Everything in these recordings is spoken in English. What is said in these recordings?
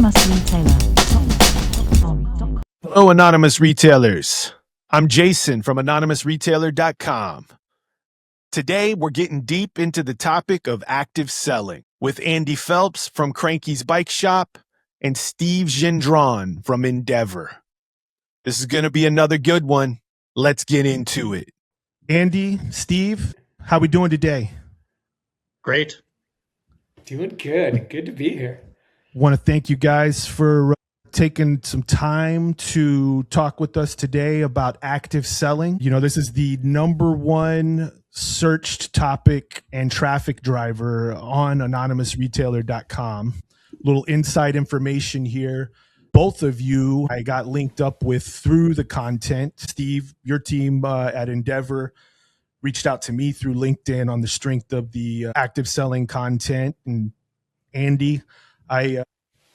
anonymousretailer.com. Hello, anonymous retailers. I'm Jason from anonymousretailer.com. Today, we're getting deep into the topic of active selling with Andy Phelps from Cranky's Bike Shop and Steve Gendron from ENDVR. This is going to be another good one. Let's get into it. Andy, Steve, how we doing today? Great. Doing good. Good to be here. Want to thank you guys for taking some time to talk with us today about active selling. You know, this is the number one searched topic and traffic driver on anonymousretailer.com. Little inside information here. Both of you I got linked up with through the content. Steve, your team at ENDVR reached out to me through LinkedIn on the strength of the active selling content. And Andy, I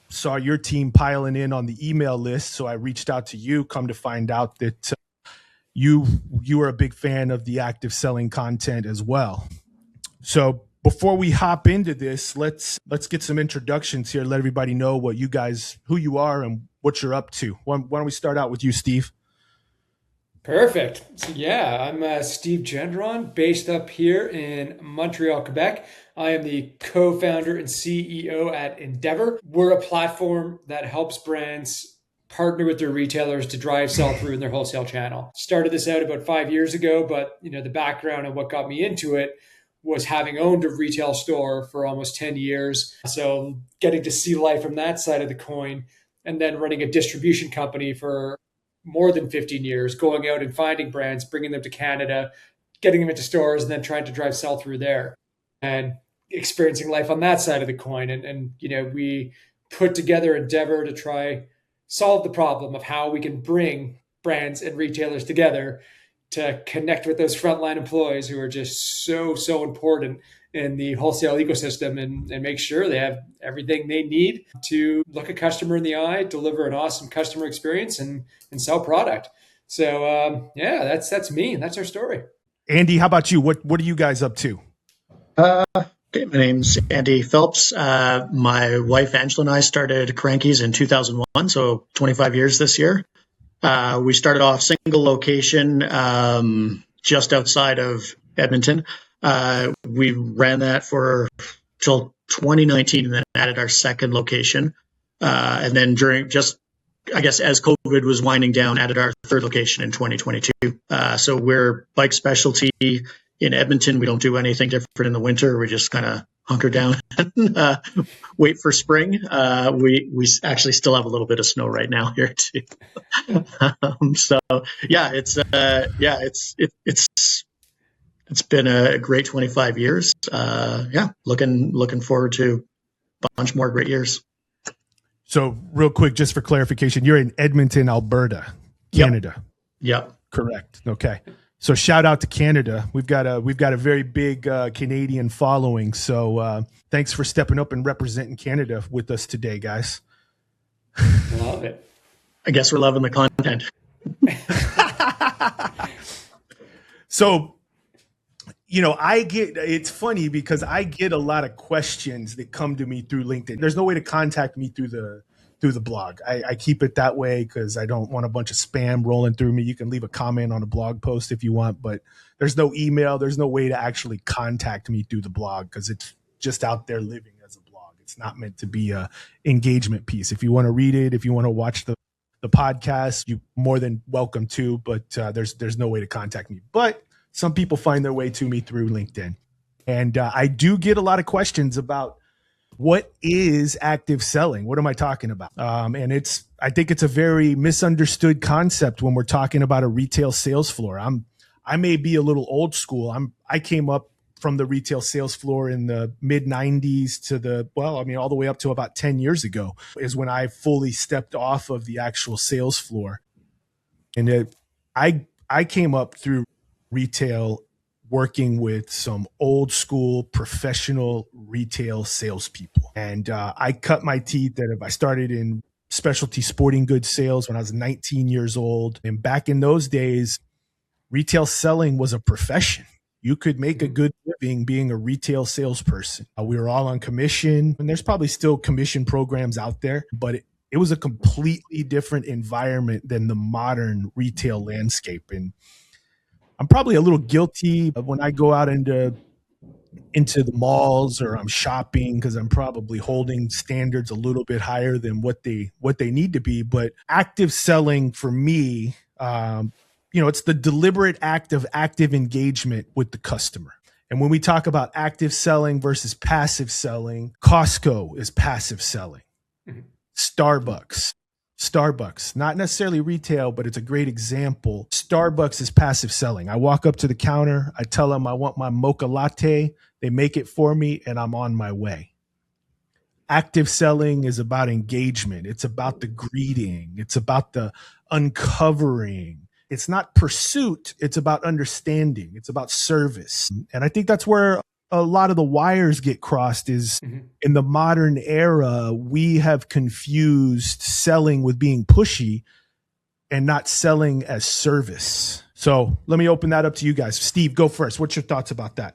saw your team piling in on the email list, so I reached out to you. Come to find out that you are a big fan of the active selling content as well. So before we hop into this, let's get some introductions here. Let everybody know what you guys, who you are, and what you're up to. Why don't we start out with you, Steve? Perfect. So yeah, I'm Steve Gendron, based up here in Montreal, Quebec. I am the co-founder and CEO at ENDVR. We're a platform that helps brands partner with their retailers to drive sell-through in their wholesale channel. Started this out about 5 years ago, but the background and what got me into it was having owned a retail store for almost 10 years. So getting to see life from that side of the coin, and then running a distribution company for more than 15 years, going out and finding brands, bringing them to Canada, getting them into stores, and then trying to drive sell-through there, and experiencing life on that side of the coin. And we put together ENDVR to try solve the problem of how we can bring brands and retailers together to connect with those frontline employees who are just so important in the wholesale ecosystem, and make sure they have everything they need to look a customer in the eye, deliver an awesome customer experience, and sell product. So that's me. That's our story. Andy, how about you? What are you guys up to? Okay, my name's Andy Phelps. My wife Angela and I started Cranky's in 2001, so 25 years this year. We started off single location just outside of Edmonton. We ran that for till 2019 and then added our second location. And then as COVID was winding down, added our third location in 2022. So we're bike specialty in Edmonton. We don't do anything different in the winter. We just kind of hunker down and wait for spring. We actually still have a little bit of snow right now here too. It's been a great 25 years. Looking forward to a bunch more great years. So real quick, just for clarification, you're in Edmonton, Alberta, Canada. Yep. Correct. Okay. So shout out to Canada. We've got a very big Canadian following. So thanks for stepping up and representing Canada with us today, guys. Love it. I guess we're loving the content. So, it's funny because I get a lot of questions that come to me through LinkedIn. There's no way to contact me through the blog. I keep it that way because I don't want a bunch of spam rolling through me. You can leave a comment on a blog post if you want, but there's no email. There's no way to actually contact me through the blog because it's just out there living as a blog. It's not meant to be a engagement piece. If you want to read it, if you want to watch the podcast, you're more than welcome to, but there's no way to contact me. But some people find their way to me through LinkedIn. And I do get a lot of questions about what is active selling? What am I talking about? And I think it's a very misunderstood concept when we're talking about a retail sales floor. I may be a little old school. I came up from the retail sales floor in the mid 90s to all the way up to about 10 years ago is when I fully stepped off of the actual sales floor. And I came up through retail working with some old school professional retail salespeople. And I cut my teeth that if I started in specialty sporting goods sales when I was 19 years old. And back in those days, retail selling was a profession. You could make a good living being a retail salesperson. We were all on commission, and there's probably still commission programs out there, but it was a completely different environment than the modern retail landscape. And I'm probably a little guilty of when I go out into the malls or I'm shopping, because I'm probably holding standards a little bit higher than what they need to be. But active selling for me, it's the deliberate act of active engagement with the customer. And when we talk about active selling versus passive selling, Costco is passive selling. Starbucks, not necessarily retail, but it's a great example. Starbucks is passive selling. I walk up to the counter, I tell them I want my mocha latte, they make it for me, and I'm on my way. Active selling is about engagement. It's about the greeting. It's about the uncovering. It's not pursuit. It's about understanding. It's about service. And I think that's where a lot of the wires get crossed is in the modern era, we have confused selling with being pushy and not selling as service. So let me open that up to you guys. Steve, go first. What's your thoughts about that?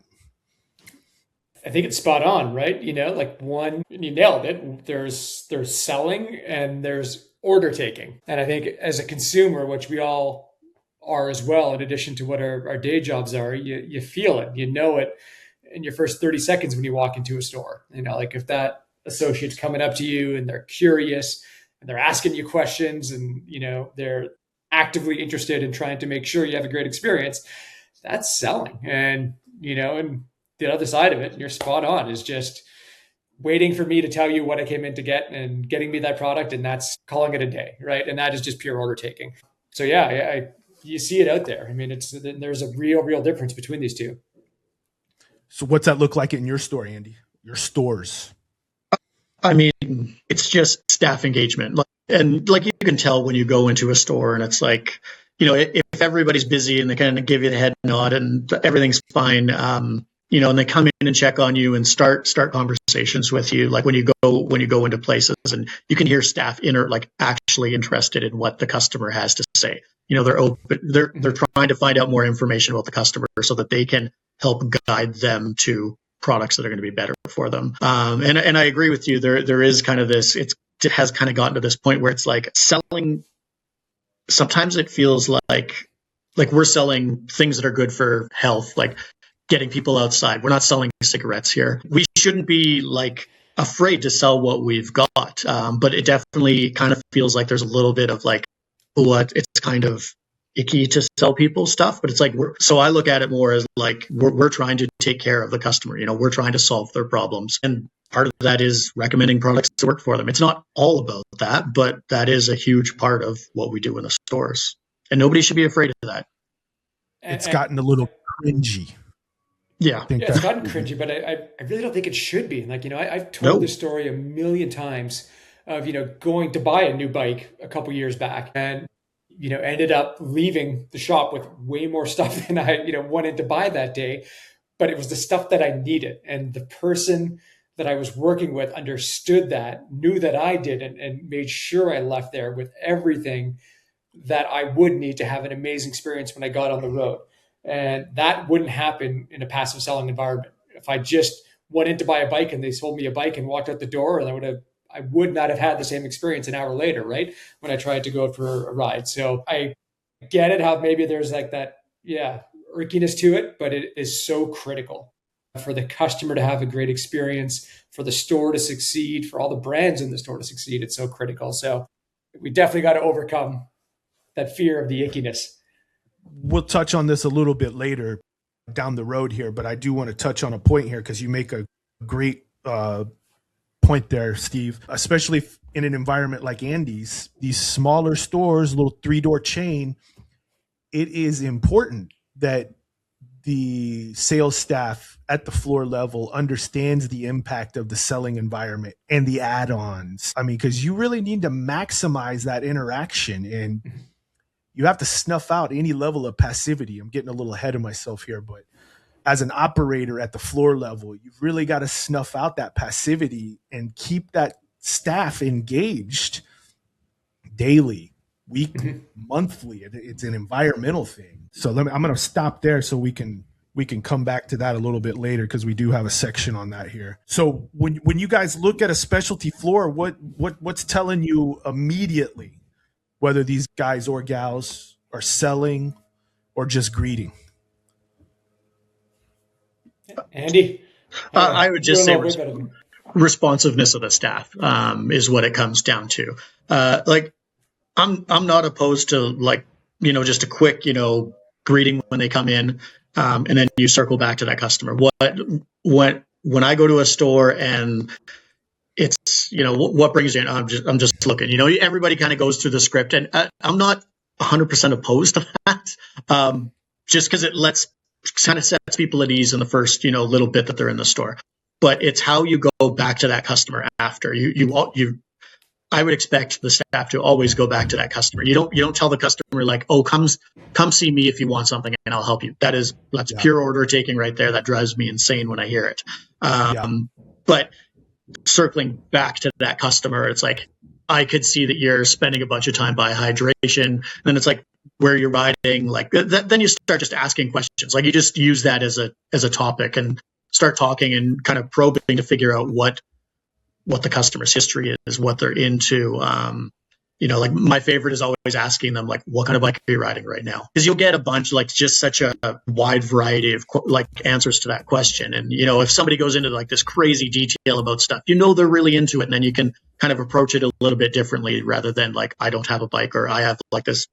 I think it's spot on, right? You nailed it. There's selling and there's order taking. And I think as a consumer, which we all are as well, in addition to what our day jobs are, you feel it, you know it in your first 30 seconds when you walk into a store. Like if that associate's coming up to you and they're curious and they're asking you questions and, they're actively interested in trying to make sure you have a great experience, that's selling. And, and the other side of it, and you're spot on, is just waiting for me to tell you what I came in to get and getting me that product. And that's calling it a day, right? And that is just pure order taking. So yeah, you see it out there. I mean, there's a real difference between these two. So what's that look like in your store, Andy? Your stores? I mean, it's just staff engagement. And you can tell when you go into a store and it's like, if everybody's busy and they kind of give you the head nod and everything's fine, and they come in and check on you and start conversations with you. Like when you go into places and you can hear staff actually interested in what the customer has to say. They're open, they're trying to find out more information about the customer so that they can help guide them to products that are going to be better for them. And I agree with you. There is kind of this, it has kind of gotten to this point where it's like selling. Sometimes it feels like we're selling things that are good for health, like getting people outside. We're not selling cigarettes here. We shouldn't be afraid to sell what we've got. But it definitely kind of feels like there's a little bit of it's kind of icky to sell people stuff, but it's so I look at it more as we're trying to take care of the customer. We're trying to solve their problems. And part of that is recommending products that work for them. It's not all about that, but that is a huge part of what we do in the stores. And nobody should be afraid of that. It's gotten a little cringy. Yeah. It's gotten cringy, but I really don't think it should be. I've told this story a million times of, going to buy a new bike a couple years back and, ended up leaving the shop with way more stuff than I, wanted to buy that day. But it was the stuff that I needed. And the person that I was working with understood that, knew that I did, and made sure I left there with everything that I would need to have an amazing experience when I got on the road. And that wouldn't happen in a passive selling environment. If I just went in to buy a bike and they sold me a bike and walked out the door, and I would not have had the same experience an hour later, right? When I tried to go for a ride. So I get it, how maybe there's that, irkiness to it, but it is so critical for the customer to have a great experience, for the store to succeed, for all the brands in the store to succeed. It's so critical. So we definitely got to overcome that fear of the ickiness. We'll touch on this a little bit later down the road here, but I do want to touch on a point here because you make a great point there, Steve, especially in an environment like Andy's, these smaller stores, little 3-door chain. It is important that the sales staff at the floor level understands the impact of the selling environment and the add-ons. I mean, because you really need to maximize that interaction, and you have to snuff out any level of passivity. I'm getting a little ahead of myself here, but as an operator at the floor level, you've really got to snuff out that passivity and keep that staff engaged daily, weekly, monthly. It's an environmental thing. So I'm going to stop there so we can we can come back to that a little bit later because we do have a section on that here. So when you guys look at a specialty floor, what's telling you immediately whether these guys or gals are selling or just greeting? Andy? I would just say You're a little bit better than- responsiveness of the staff is what it comes down to. Like I'm not opposed to like, just a quick, greeting when they come in, and then you circle back to that customer. When I go to a store and it's, what brings you in? I'm just looking, everybody kind of goes through the script, and I'm not 100% opposed to that. Just because it kind of sets people at ease in the first, little bit that they're in the store. But it's how you go back to that customer after I would expect the staff to always go back to that customer. You don't tell the customer like, oh, come see me if you want something and I'll help you. That's pure order taking right there. That drives me insane when I hear it. But circling back to that customer, it's like, I could see that you're spending a bunch of time by hydration. And then it's like, where you're riding, like then you start just asking questions. Like you just use that as a topic and start talking and kind of probing to figure out what the customer's history is, what they're into. Like my favorite is always asking them like, what kind of bike are you riding right now? Because you'll get a bunch, like just such a wide variety of like answers to that question. And, if somebody goes into like this crazy detail about stuff, they're really into it. And then you can kind of approach it a little bit differently rather than like, I don't have a bike, or I have like this,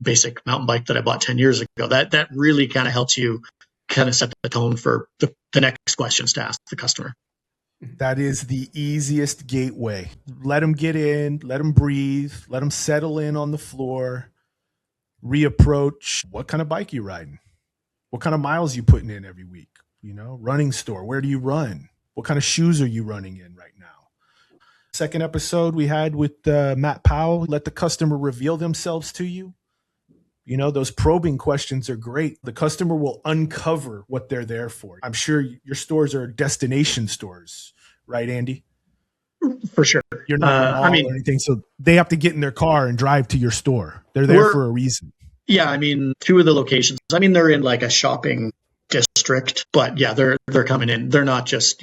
basic mountain bike that I bought 10 years ago. That really kind of helps you kind of set the tone for the next questions to ask the customer. That is the easiest gateway. Let them get in, let them breathe, let them settle in on the floor, reapproach. What kind of bike you riding? What kind of miles you putting in every week? Running store. Where do you run? What kind of shoes are you running in right now? Second episode we had with Matt Powell, let the customer reveal themselves to you. Those probing questions are great. The customer will uncover what they're there for. I'm sure your stores are destination stores, right, Andy? For sure. You're not or anything, so they have to get in their car and drive to your store. They're there for a reason. Yeah, two of the locations. They're in like a shopping district, but yeah, they're coming in. They're not just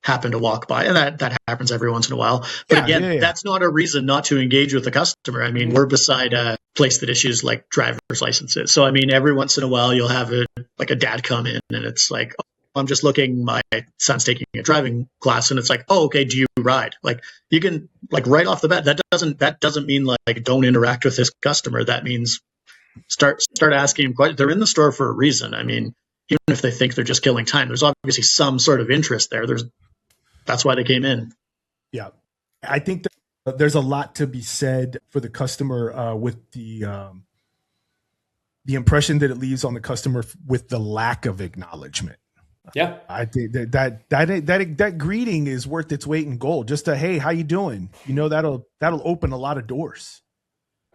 happen to walk by, and that happens every once in a while. But that's not a reason not to engage with the customer. We're beside a place that issues like driver's licenses, so every once in a while you'll have a dad come in, and it's like, oh, I'm just looking. My son's taking a driving class, and it's like, oh, okay, do you ride? Like you can like right off the bat. That doesn't mean like don't interact with this customer. That means start asking him questions. They're in the store for a reason. Even if they think they're just killing time, there's obviously some sort of interest there. That's why they came in. Yeah. I think that there's a lot to be said for the customer with the impression that it leaves on the customer with the lack of acknowledgement. Yeah. I think that greeting is worth its weight in gold. Just a, hey, how you doing? That'll open a lot of doors.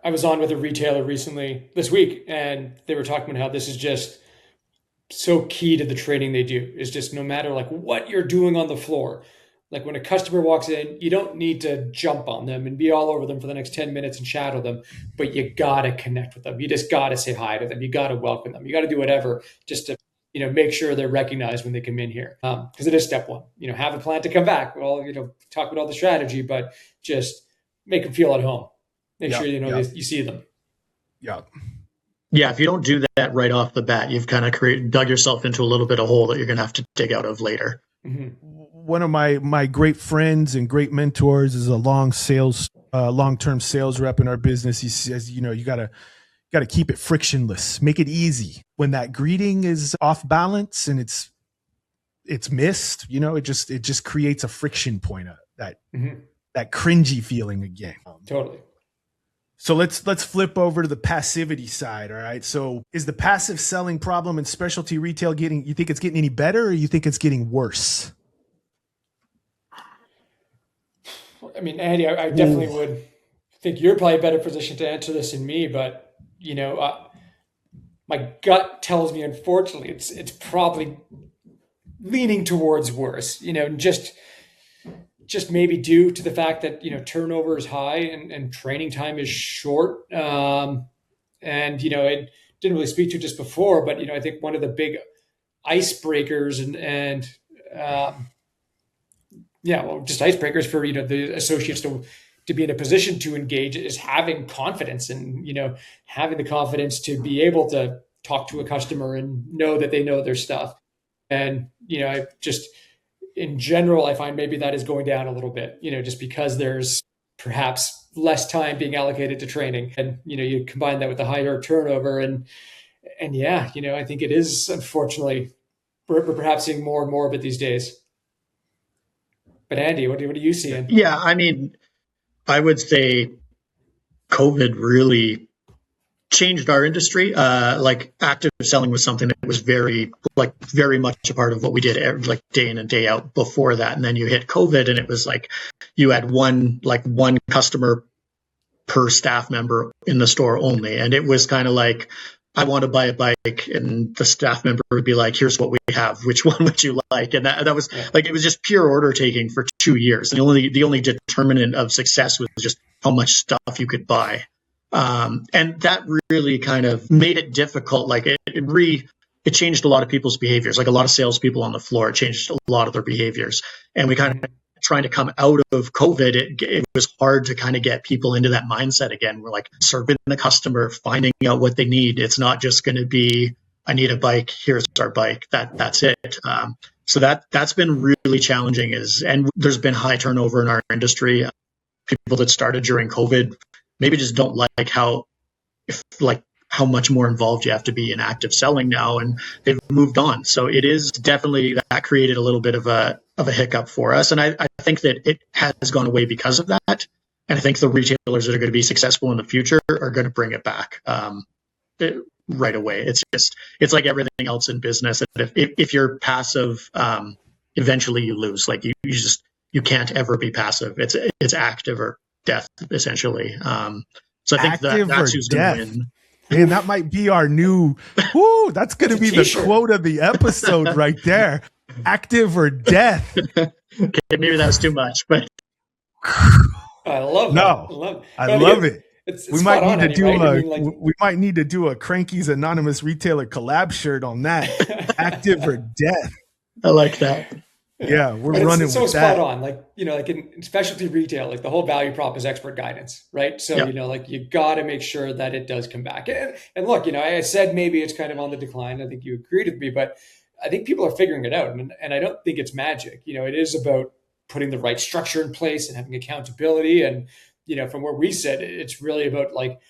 I was on with a retailer recently this week, and they were talking about how this is just so key to the training they do. Is just no matter like what you're doing on the floor, like when a customer walks in, you don't need to jump on them and be all over them for the next 10 minutes and shadow them, but you got to connect with them. You just got to say hi to them. You got to welcome them. You got to do whatever just to, make sure they're recognized when they come in here. Because it is step one, have a plan to come back. Well, talk about all the strategy, but just make them feel at home. Make sure, you see them. Yeah. Yeah, if you don't do that right off the bat, you've kind of dug yourself into a little bit of hole that you're going to have to dig out of later. Mm-hmm. One of my great friends and great mentors is a long-term sales rep in our business. He says, you got to keep it frictionless, make it easy. When that greeting is off balance and it's missed, it just creates a friction point, that cringy feeling again. Totally. So let's flip over to the passivity side. All right. So is the passive selling problem in specialty retail you think it's getting any better, or you think it's getting worse? Andy, I definitely would think you're probably better positioned to answer this than me, but my gut tells me, unfortunately, it's probably leaning towards worse, just maybe due to the fact that, turnover is high and training time is short. It didn't really speak to just before, but, I think one of the big icebreakers and just icebreakers for, the associates to be in a position to engage is having confidence and, having the confidence to be able to talk to a customer and know that they know their stuff. And, I just, in general, I find maybe that is going down a little bit, just because there's perhaps less time being allocated to training. And, you combine that with the higher turnover and I think it is, unfortunately, we're perhaps seeing more and more of it these days. But Andy, what are you seeing? Yeah, I mean, I would say COVID really changed our industry. Like active selling was something that was very much a part of what we did like day in and day out before that. And then you hit COVID and it was like you had one customer per staff member in the store only. And it was kind of like, I want to buy a bike, and the staff member would be like, here's what we have. Which one would you like? And that was like, it was just pure order taking for 2 years. And the only determinant of success was just how much stuff you could buy. And that really kind of made it difficult. Like it changed a lot of people's behaviors. Like a lot of salespeople on the floor, it changed a lot of their behaviors. And we kind of trying to come out of COVID, it was hard to kind of get people into that mindset again. We're like serving the customer, finding out what they need. It's not just going to be, I need a bike, here's our bike, that's it. So that's been really challenging and there's been high turnover in our industry. People that started during COVID maybe just don't like how much more involved you have to be in active selling now, and they've moved on. So it is definitely, that created a little bit of a hiccup for us. And I think that it has gone away because of that. And I think the retailers that are going to be successful in the future are going to bring it back right away. It's like everything else in business. If you're passive, eventually you lose. Like you can't ever be passive. It's active or death, essentially. So I think that's who's going to win. Man, that might be our new, that's going to be the quote of the episode right there. Active or death. Okay, maybe that was too much, but. I love that. I love it. We might need to do a Cranky's Anonymous Retailer collab shirt on that. Active or death. I like that. Yeah, we're running with that. It's so spot on. Like, like in specialty retail, like the whole value prop is expert guidance, right? So, like you got to make sure that it does come back. And look, I said maybe it's kind of on the decline. I think you agreed with me, but I think people are figuring it out. And I don't think it's magic. It is about putting the right structure in place and having accountability. And, from where we sit, it's really about like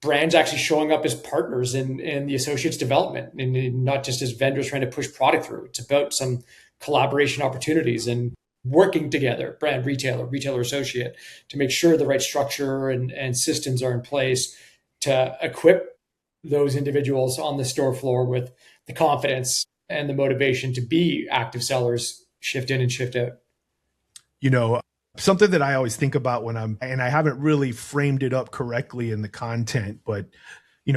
brands actually showing up as partners in the associates development and not just as vendors trying to push product through. It's about some collaboration opportunities and working together, brand, retailer associate, to make sure the right structure and systems are in place to equip those individuals on the store floor with the confidence and the motivation to be active sellers, shift in and shift out. Something that I always think about and I haven't really framed it up correctly in the content, but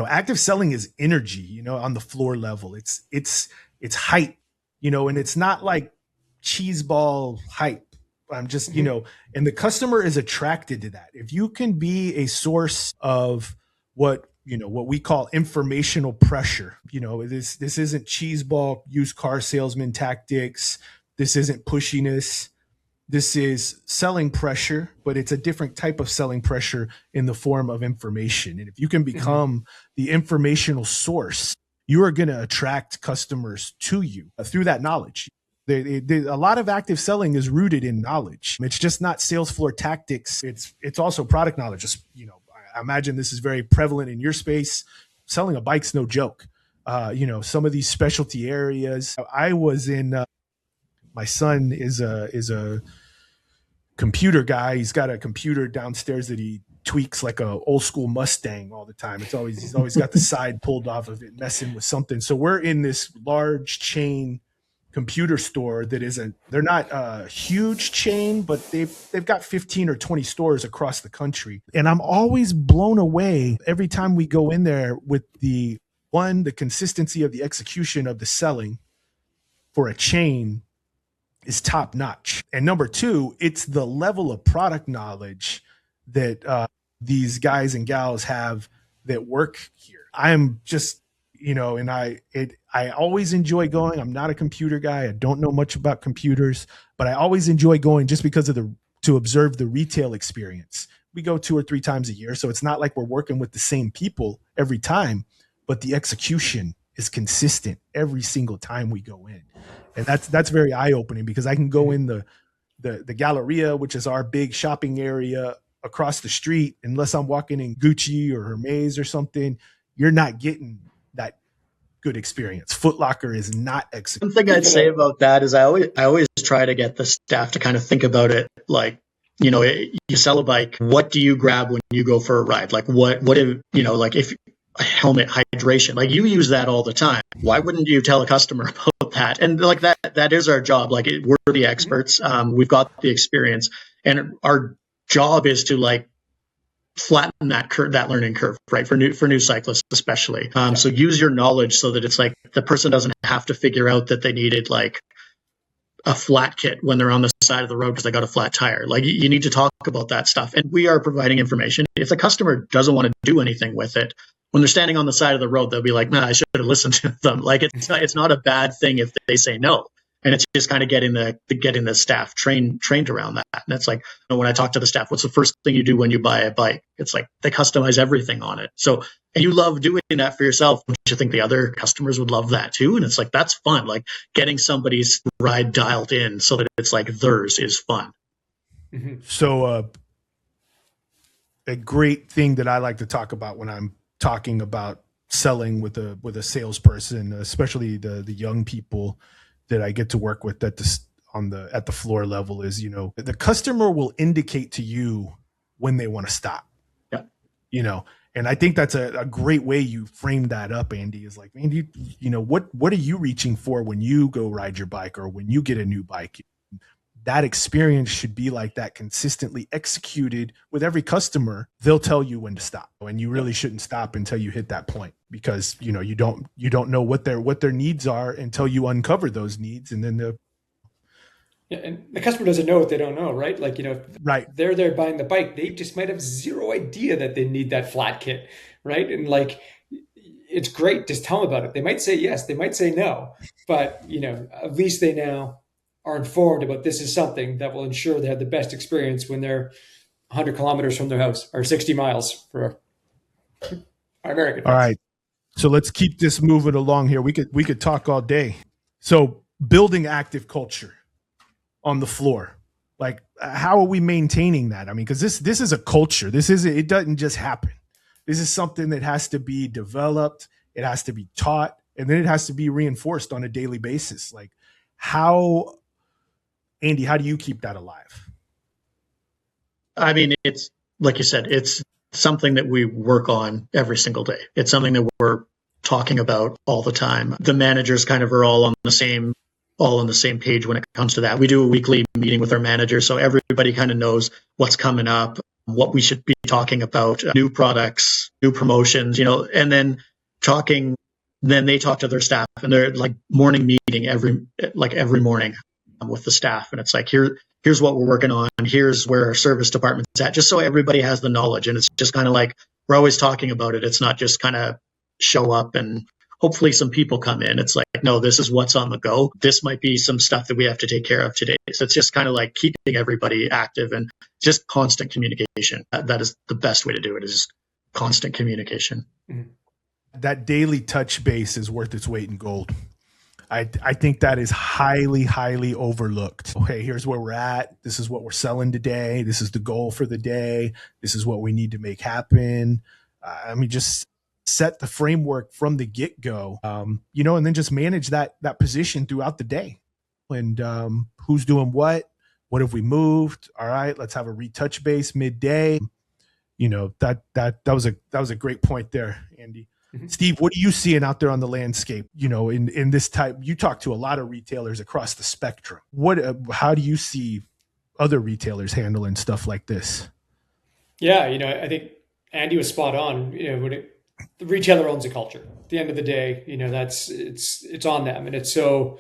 active selling is energy, on the floor level. It's height, and it's not like cheese ball hype. I'm just, and the customer is attracted to that. If you can be a source of what we call informational pressure, this isn't cheese ball used car salesman tactics. This isn't pushiness. This is selling pressure, but it's a different type of selling pressure in the form of information. And if you can become the informational source, you are going to attract customers to you through that knowledge. A lot of active selling is rooted in knowledge. It's just not sales floor tactics. It's also product knowledge. Just, I imagine this is very prevalent in your space. Selling a bike's no joke. Some of these specialty areas. I was in. My son is a computer guy. He's got a computer downstairs that he tweaks like a old school Mustang all the time. He's always got the side pulled off of it, messing with something. So we're in this large chain computer store they're not a huge chain, but they've got 15 or 20 stores across the country. And I'm always blown away every time we go in there with the consistency of the execution of the selling for a chain is top notch. And number two, it's the level of product knowledge that these guys and gals have that work here. I'm just And I always enjoy going. I'm not a computer guy. I don't know much about computers, but I always enjoy going just because of to observe the retail experience. We go 2 or 3 times a year, so it's not like we're working with the same people every time, but the execution is consistent every single time we go in. And that's very eye-opening, because I can go in the Galleria, which is our big shopping area across the street. Unless I'm walking in Gucci or Hermes or something, you're not getting that good experience. Foot Locker is not One thing I'd say about that is I always try to get the staff to kind of think about it like, you sell a bike, what do you grab when you go for a ride? Like what if, like if a helmet, hydration, like you use that all the time. Why wouldn't you tell a customer about that? And like that is our job. Like we're the experts. We've got the experience, and our job is to like flatten that curve, that learning curve, right? For new cyclists, especially. So use your knowledge so that it's like the person doesn't have to figure out that they needed like a flat kit when they're on the side of the road because they got a flat tire. Like you need to talk about that stuff. And we are providing information. If the customer doesn't want to do anything with it, when they're standing on the side of the road, they'll be like, I should have listened to them. Like it's not a bad thing if they say no. And it's just kind of getting the staff trained around that. And it's like, when I talk to the staff, what's the first thing you do when you buy a bike? It's like they customize everything on it. So, and you love doing that for yourself. Don't you think the other customers would love that too? And it's like, that's fun. Like getting somebody's ride dialed in so that it's like theirs is fun. Mm-hmm. So a great thing that I like to talk about when I'm talking about selling with a salesperson, especially the young people that I get to work with at the floor level, is, the customer will indicate to you when they want to stop. Yeah. And I think that's a great way you frame that up, Andy, is like, Andy, what are you reaching for when you go ride your bike or when you get a new bike? That experience should be like that, consistently executed with every customer. They'll tell you when to stop, and you really shouldn't stop until you hit that point, because you don't know what their needs are until you uncover those needs, and then and the customer doesn't know what they don't know, right? Like, right. They're there buying the bike. They just might have zero idea that they need that flat kit, right? And like, it's great. Just tell them about it. They might say yes, they might say no, but at least they now are informed about this is something that will ensure they have the best experience when they're 100 kilometers from their house, or 60 miles for our American friends. All right. So let's keep this moving along here. We could talk all day. So building active culture on the floor, like how are we maintaining that? I mean, because this is a culture. It doesn't just happen. This is something that has to be developed. It has to be taught, and then it has to be reinforced on a daily basis. Like Andy, how do you keep that alive? I mean, it's like you said, it's something that we work on every single day. It's something that we're talking about all the time. The managers kind of are all on the same page when it comes to that. We do a weekly meeting with our managers, so everybody kind of knows what's coming up, what we should be talking about, new products, new promotions, and then they talk to their staff, and they're like morning meeting every morning with the staff. And it's like, here's what we're working on. Here's where our service department's at, just so everybody has the knowledge. And it's just kind of like, we're always talking about it. It's not just kind of show up and hopefully some people come in. It's like, no, this is what's on the go. This might be some stuff that we have to take care of today. So it's just kind of like keeping everybody active and just constant communication. That is the best way to do it, is just constant communication. That daily touch base is worth its weight in gold. I think that is highly, highly overlooked. Okay, here's where we're at. This is what we're selling today. This is the goal for the day. This is what we need to make happen. Just set the framework from the get-go, and then just manage that position throughout the day. And who's doing what have we moved? All right, let's have a retouch base midday. That was a great point there, Andy. Steve, what are you seeing out there on the landscape? In this type, you talk to a lot of retailers across the spectrum. How do you see other retailers handling stuff like this? Yeah, I think Andy was spot on. The retailer owns a culture. At the end of the day, it's on them, and it's so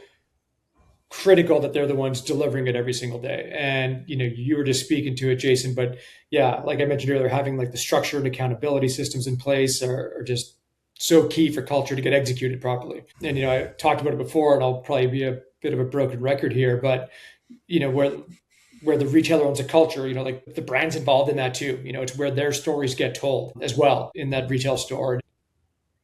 critical that they're the ones delivering it every single day. And you were just speaking to it, Jason, but yeah, like I mentioned earlier, having like the structure and accountability systems in place are just so key for culture to get executed properly. And, I talked about it before, and I'll probably be a bit of a broken record here, but, where the retailer owns a culture, like the brand's involved in that too. It's where their stories get told as well in that retail store.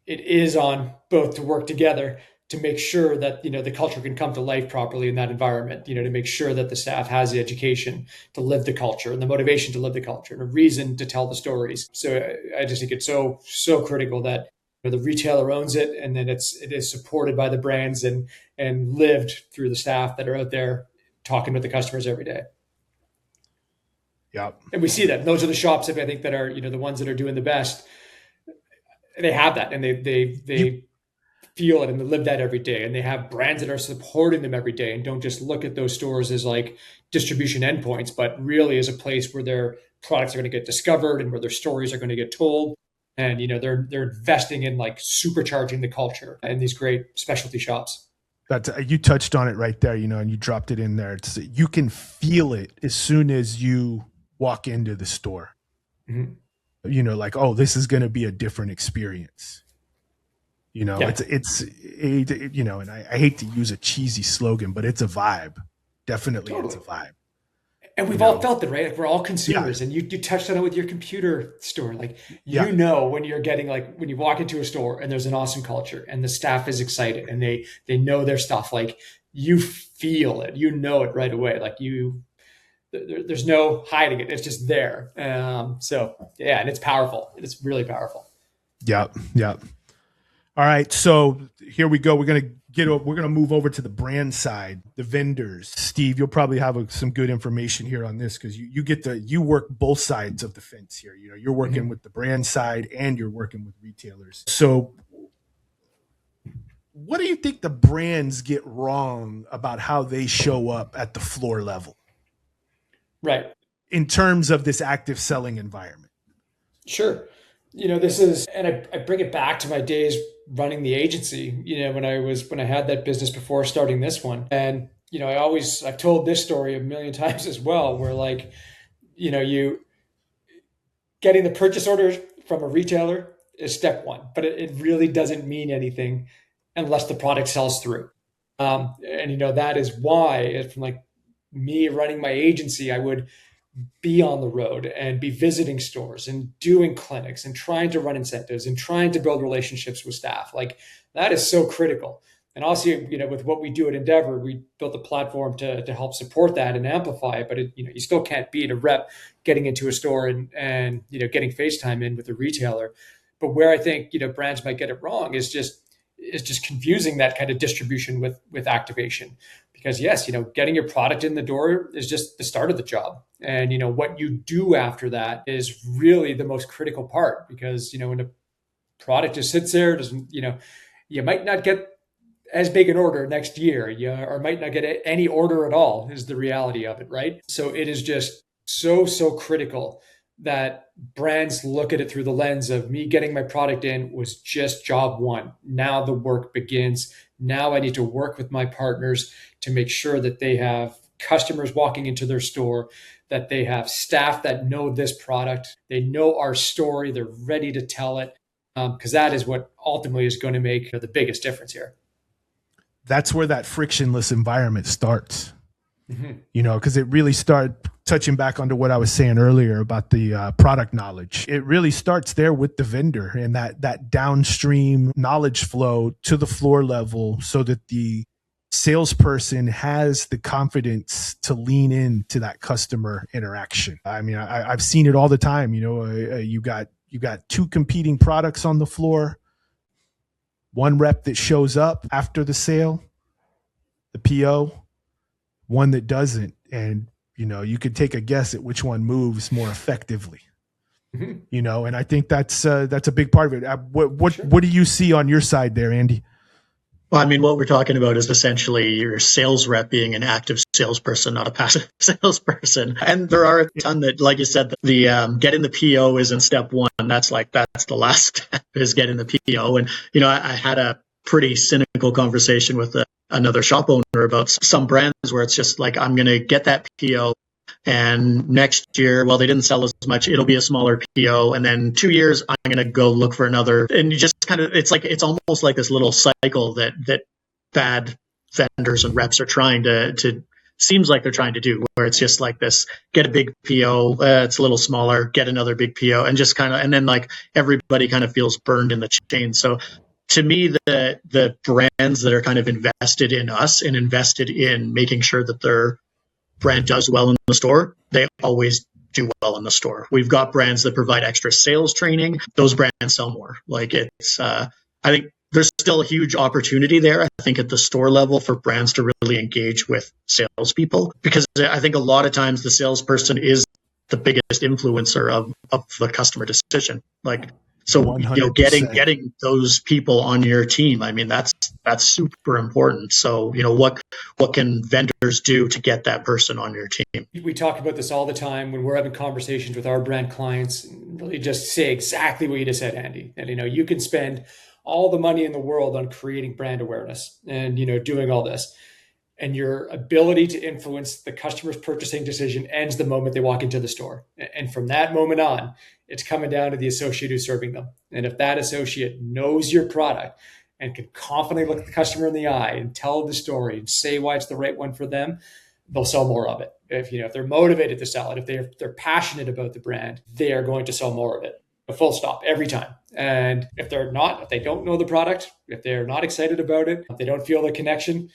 It is on both to work together to make sure that, the culture can come to life properly in that environment, to make sure that the staff has the education to live the culture and the motivation to live the culture and a reason to tell the stories. So I just think it's so, so critical that the retailer owns it, and then it is supported by the brands and lived through the staff that are out there talking with the customers every day. Yeah. And we see that. Those are the shops, I think, that are, the ones that are doing the best. They have that, and they feel it, and they live that every day. And they have brands that are supporting them every day, and don't just look at those stores as like distribution endpoints, but really as a place where their products are going to get discovered and where their stories are going to get told. And, they're investing in like supercharging the culture in these great specialty shops. You touched on it right there, and you dropped it in there. You can feel it as soon as you walk into the store. Mm-hmm. Like, oh, this is going to be a different experience. Yeah. It's and I hate to use a cheesy slogan, but it's a vibe. Definitely. Totally. It's a vibe. And we've all felt it, right? Like, we're all consumers. Yeah. And you touched on it with your computer store. Like, when you're getting, like, when you walk into a store and there's an awesome culture and the staff is excited and they know their stuff, like, you feel it, it right away. Like, there's no hiding it. It's just there. And it's powerful. It's really powerful. Yeah. Yeah. All right. So here we go. We're going to move over to the brand side, the vendors. Steve, you'll probably have some good information here on this, because you work both sides of the fence here. You're working with the brand side and you're working with retailers. So what do you think the brands get wrong about how they show up at the floor level? Right. In terms of this active selling environment? Sure. This is, and I bring it back to my days running the agency, when I had that business before starting this one. And, I've told this story a million times as well, where, like, you getting the purchase orders from a retailer is step one, but it really doesn't mean anything unless the product sells through. That is why, from like me running my agency, I would be on the road and be visiting stores and doing clinics and trying to run incentives and trying to build relationships with staff. Like, that is so critical. And also, with what we do at ENDVR, we built a platform to help support that and amplify it. But you still can't be a rep getting into a store and getting FaceTime in with a retailer. But where I think brands might get it wrong is just confusing that kind of distribution with activation. Because yes, getting your product in the door is just the start of the job. And, what you do after that is really the most critical part, because, when a product just sits there, doesn't, you might not get as big an order next year, or might not get any order at all, is the reality of it, right? So it is just so, so critical that brands look at it through the lens of, me getting my product in was just job one. Now the work begins. Now I need to work with my partners to make sure that they have customers walking into their store, that they have staff that know this product, they know our story, they're ready to tell it, because that is what ultimately is going to make the biggest difference here. That's where that frictionless environment starts. Because it really started touching back onto what I was saying earlier about the product knowledge. It really starts there with the vendor and that downstream knowledge flow to the floor level, so that the salesperson has the confidence to lean into that customer interaction. I mean, I've seen it all the time. You got two competing products on the floor. One rep that shows up after the sale, the PO, one that doesn't. And, you could take a guess at which one moves more effectively, and I think that's a big part of it. What do you see on your side there, Andy? Well, I mean, what we're talking about is essentially your sales rep being an active salesperson, not a passive salesperson. And there are a ton that, like you said, the getting the PO isn't step one. That's the last step, is getting the PO. And, I had a pretty cynical conversation with another shop owner about some brands where it's just like, I'm going to get that PO. And next year, well, they didn't sell as much. It'll be a smaller PO. And then 2 years, I'm going to go look for another. And you just kind of, it's almost like this little cycle that bad vendors and reps are trying to seems like they're trying to do, where it's just like this: get a big PO, it's a little smaller, get another big PO, and just kind of, and then like everybody kind of feels burned in the chain. So to me, the brands that are kind of invested in us and invested in making sure that their brand does well in the store, they always do well in the store. We've got brands that provide extra sales training; those brands sell more. Like I think there's still a huge opportunity there, I think, at the store level for brands to really engage with salespeople, because I think a lot of times the salesperson is the biggest influencer of the customer decision. Like, so 100%. Getting those people on your team, I mean, that's super important. So, what can vendors do to get that person on your team? We talk about this all the time when we're having conversations with our brand clients. Really, just say exactly what you just said, Andy. And you can spend all the money in the world on creating brand awareness and doing all this, and your ability to influence the customer's purchasing decision ends the moment they walk into the store. And from that moment on, it's coming down to the associate who's serving them. And if that associate knows your product and can confidently look the customer in the eye and tell the story and say why it's the right one for them, they'll sell more of it. If they're motivated to sell it, if they're passionate about the brand, they are going to sell more of it. A full stop every time. And if they're not, if they don't know the product, if they're not excited about it, if they don't feel the connection,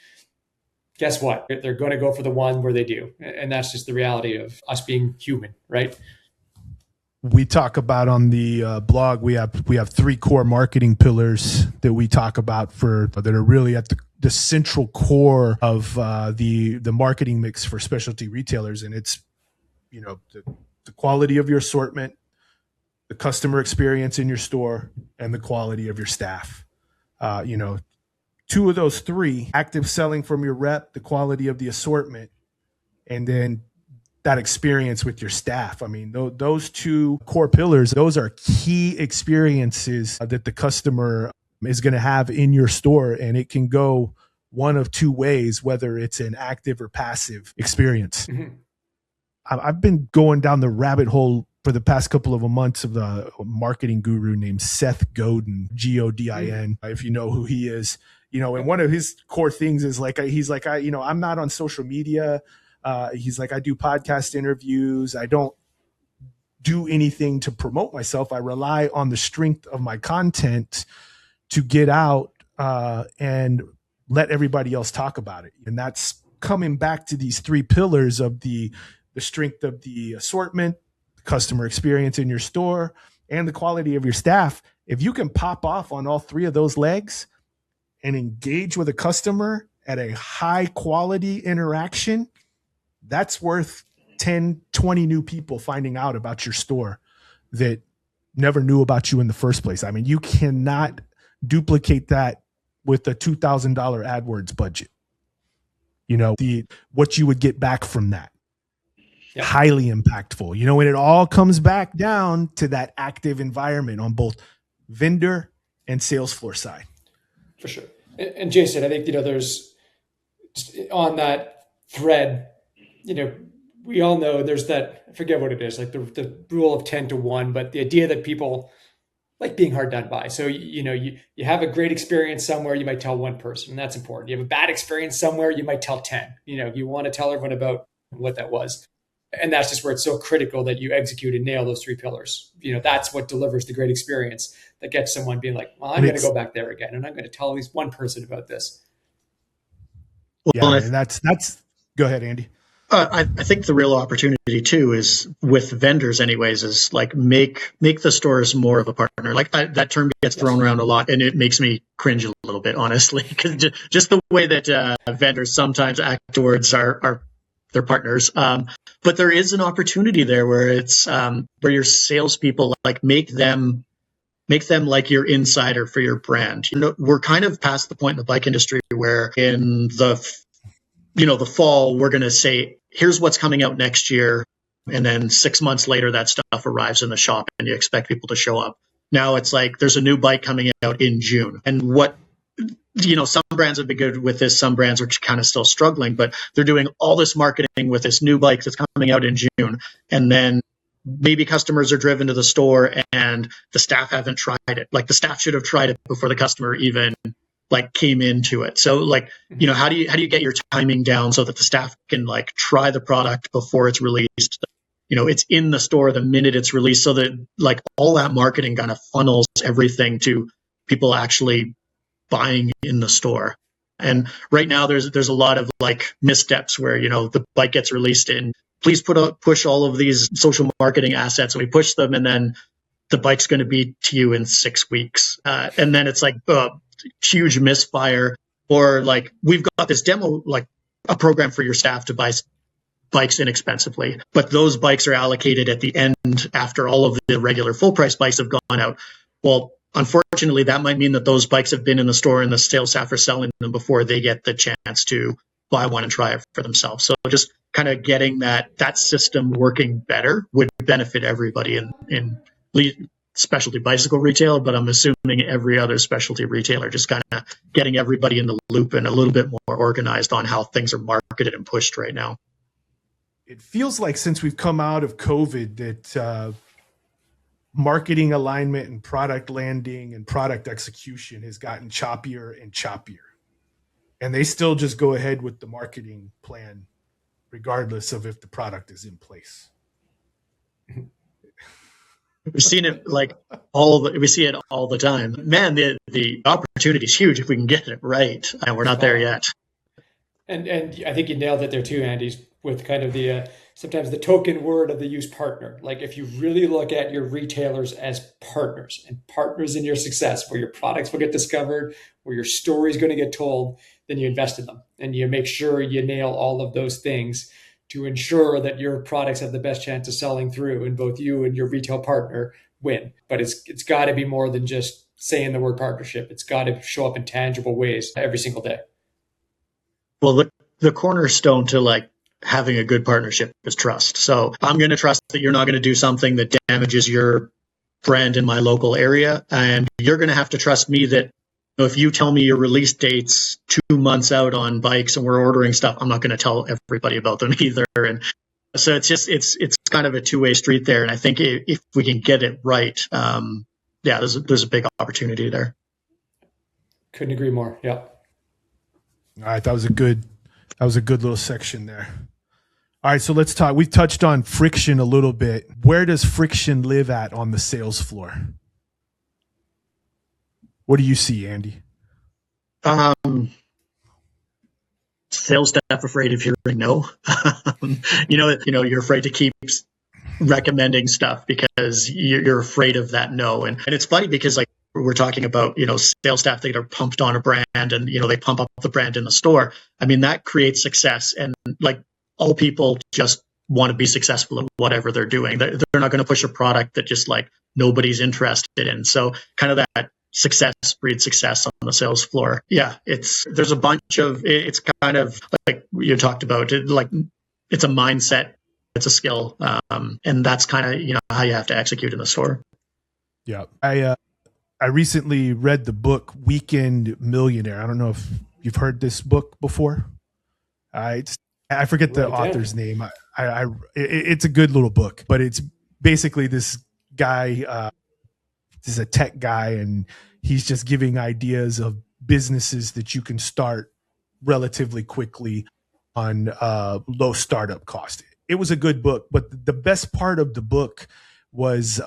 guess what? They're going to go for the one where they do. And that's just the reality of us being human, right? We talk about on the blog, we have 3 core marketing pillars that we talk about that are really at the central core of the marketing mix for specialty retailers. And it's, the quality of your assortment, the customer experience in your store, and the quality of your staff. 2 of those 3: active selling from your rep, the quality of the assortment, and then that experience with your staff. I mean, those 2 core pillars, those are key experiences that the customer is going to have in your store. And it can go one of 2 ways, whether it's an active or passive experience. Mm-hmm. I've been going down the rabbit hole for the past couple of months of the marketing guru named Seth Godin, Godin, if you know who he is. And one of his core things is I'm not on social media. He's like, I do podcast interviews. I don't do anything to promote myself. I rely on the strength of my content to get out and let everybody else talk about it. And that's coming back to these 3 pillars of the strength of the assortment, customer experience in your store, and the quality of your staff. If you can pop off on all 3 of those legs and engage with a customer at a high quality interaction, that's worth 10, 20 new people finding out about your store that never knew about you in the first place. I mean, you cannot duplicate that with a $2,000 AdWords budget. What you would get back from that. Yeah. Highly impactful, and it all comes back down to that active environment on both vendor and sales floor side. For sure. And Jason, I think, there's on that thread, we all know there's that, I forget what it is, like the rule of 10 to 1, but the idea that people like being hard done by. So, you have a great experience somewhere, you might tell 1 person, and that's important. You have a bad experience somewhere, you might tell 10. You want to tell everyone about what that was. And that's just where it's so critical that you execute and nail those 3 pillars. That's what delivers the great experience that gets someone being like, well, I'm going to go back there again, and I'm going to tell at least 1 person about this. Yeah, and that's go ahead, Andy. I think the real opportunity too is with vendors anyways, is like make the stores more of a partner. Like that term gets thrown around a lot, and it makes me cringe a little bit, honestly, because just the way that vendors sometimes act towards our their partners. But there is an opportunity there where it's where your salespeople make them like your insider for your brand. We're kind of past the point in the bike industry where in the fall, we're going to say, here's what's coming out next year. And then 6 months later, that stuff arrives in the shop and you expect people to show up. Now it's like, there's a new bike coming out in June. And what some brands have been good with this, some brands are kind of still struggling, but they're doing all this marketing with this new bike that's coming out in June. And then maybe customers are driven to the store and the staff haven't tried it. Like the staff should have tried it before the customer even like came into it. So like, how do you get your timing down so that the staff can like try the product before it's released? It's in the store the minute it's released, so that like all that marketing kind of funnels everything to people actually buying in the store. And right now there's a lot of like missteps where, the bike gets released and please push all of these social marketing assets, and we push them, and then the bike's going to be to you in 6 weeks. And then it's like huge misfire, or like we've got this demo, like a program for your staff to buy bikes inexpensively, but those bikes are allocated at the end after all of the regular full price bikes have gone out. Well, unfortunately, that might mean that those bikes have been in the store and the sales staff are selling them before they get the chance to buy one and try it for themselves. So just kind of getting that system working better would benefit everybody in specialty bicycle retail, but I'm assuming every other specialty retailer, just kind of getting everybody in the loop and a little bit more organized on how things are marketed and pushed right now. It feels like since we've come out of COVID that marketing alignment and product landing and product execution has gotten choppier and choppier. And they still just go ahead with the marketing plan, regardless of if the product is in place. We've seen it like we see it all the time. Man, the opportunity is huge if we can get it right, and we're not there yet. And I think you nailed it there too, Andy, with kind of the sometimes the token word of the use partner. Like if you really look at your retailers as partners and partners in your success, where your products will get discovered, where your story is going to get told, then you invest in them and you make sure you nail all of those things to ensure that your products have the best chance of selling through, and both you and your retail partner win. But it's got to be more than just saying the word partnership. It's got to show up in tangible ways every single day. Well, the cornerstone to like having a good partnership is trust. So I'm going to trust that you're not going to do something that damages your brand in my local area. And you're going to have to trust me that if you tell me your release date's 2 months out on bikes and we're ordering stuff, I'm not going to tell everybody about them either. And so it's kind of a two-way street there. And I think if we can get it right, there's a big opportunity there. Couldn't agree more. Yeah. All right, that was a good little section there. All right, so let's talk. We've touched on friction a little bit. Where does friction live at on the sales floor? What do you see, Andy? Sales staff afraid of hearing no. You're afraid to keep recommending stuff because you're afraid of that no. And it's funny because like we're talking about, sales staff that are pumped on a brand and, they pump up the brand in the store. I mean, that creates success. And like all people just want to be successful at whatever they're doing. They're not going to push a product that just like nobody's interested in. So kind of that success breeds success on the sales floor. Yeah, there's a bunch of, it's kind of like you talked about, it's a mindset, it's a skill. And that's kind of, how you have to execute in the store. Yeah. I recently read the book Weekend Millionaire. I don't know if you've heard this book before. I forget the author's name. It's a good little book, but it's basically this guy, is a tech guy, and he's just giving ideas of businesses that you can start relatively quickly on low startup cost. It was a good book, but the best part of the book was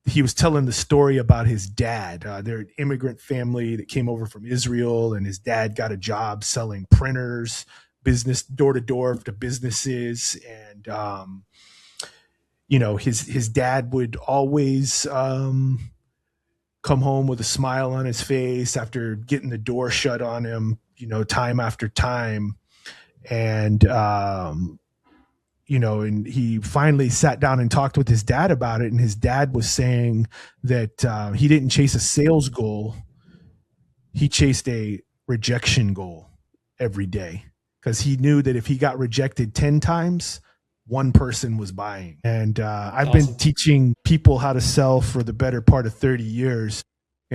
he was telling the story about his dad. They're an immigrant family that came over from Israel, and his dad got a job selling printers, business door to door to businesses. And, his dad would always come home with a smile on his face after getting the door shut on him, time after time. And, and he finally sat down and talked with his dad about it. And his dad was saying that he didn't chase a sales goal. He chased a rejection goal every day, because he knew that if he got rejected 10 times, one person was buying. And I've been teaching people how to sell for the better part of 30 years.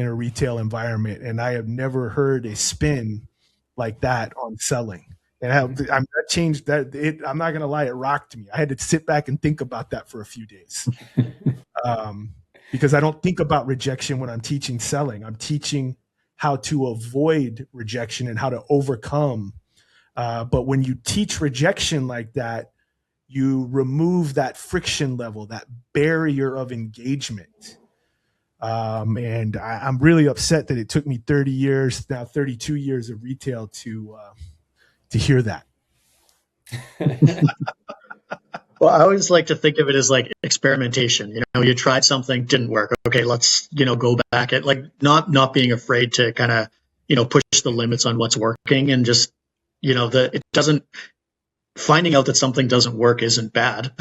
in a retail environment, and I have never heard a spin like that on selling. And that changed that. I'm not going to lie, it rocked me. I had to sit back and think about that for a few days. Because I don't think about rejection when I'm teaching selling. I'm teaching how to avoid rejection and how to overcome. But when you teach rejection like that, you remove that friction level, that barrier of engagement. And I'm really upset that it took me 30 years, now 32 years of retail to hear that. Well, I always like to think of it as like experimentation. You tried something, didn't work. Okay, let's, go back at like not being afraid to kind of, push the limits on what's working, and just, it doesn't, finding out that something doesn't work isn't bad.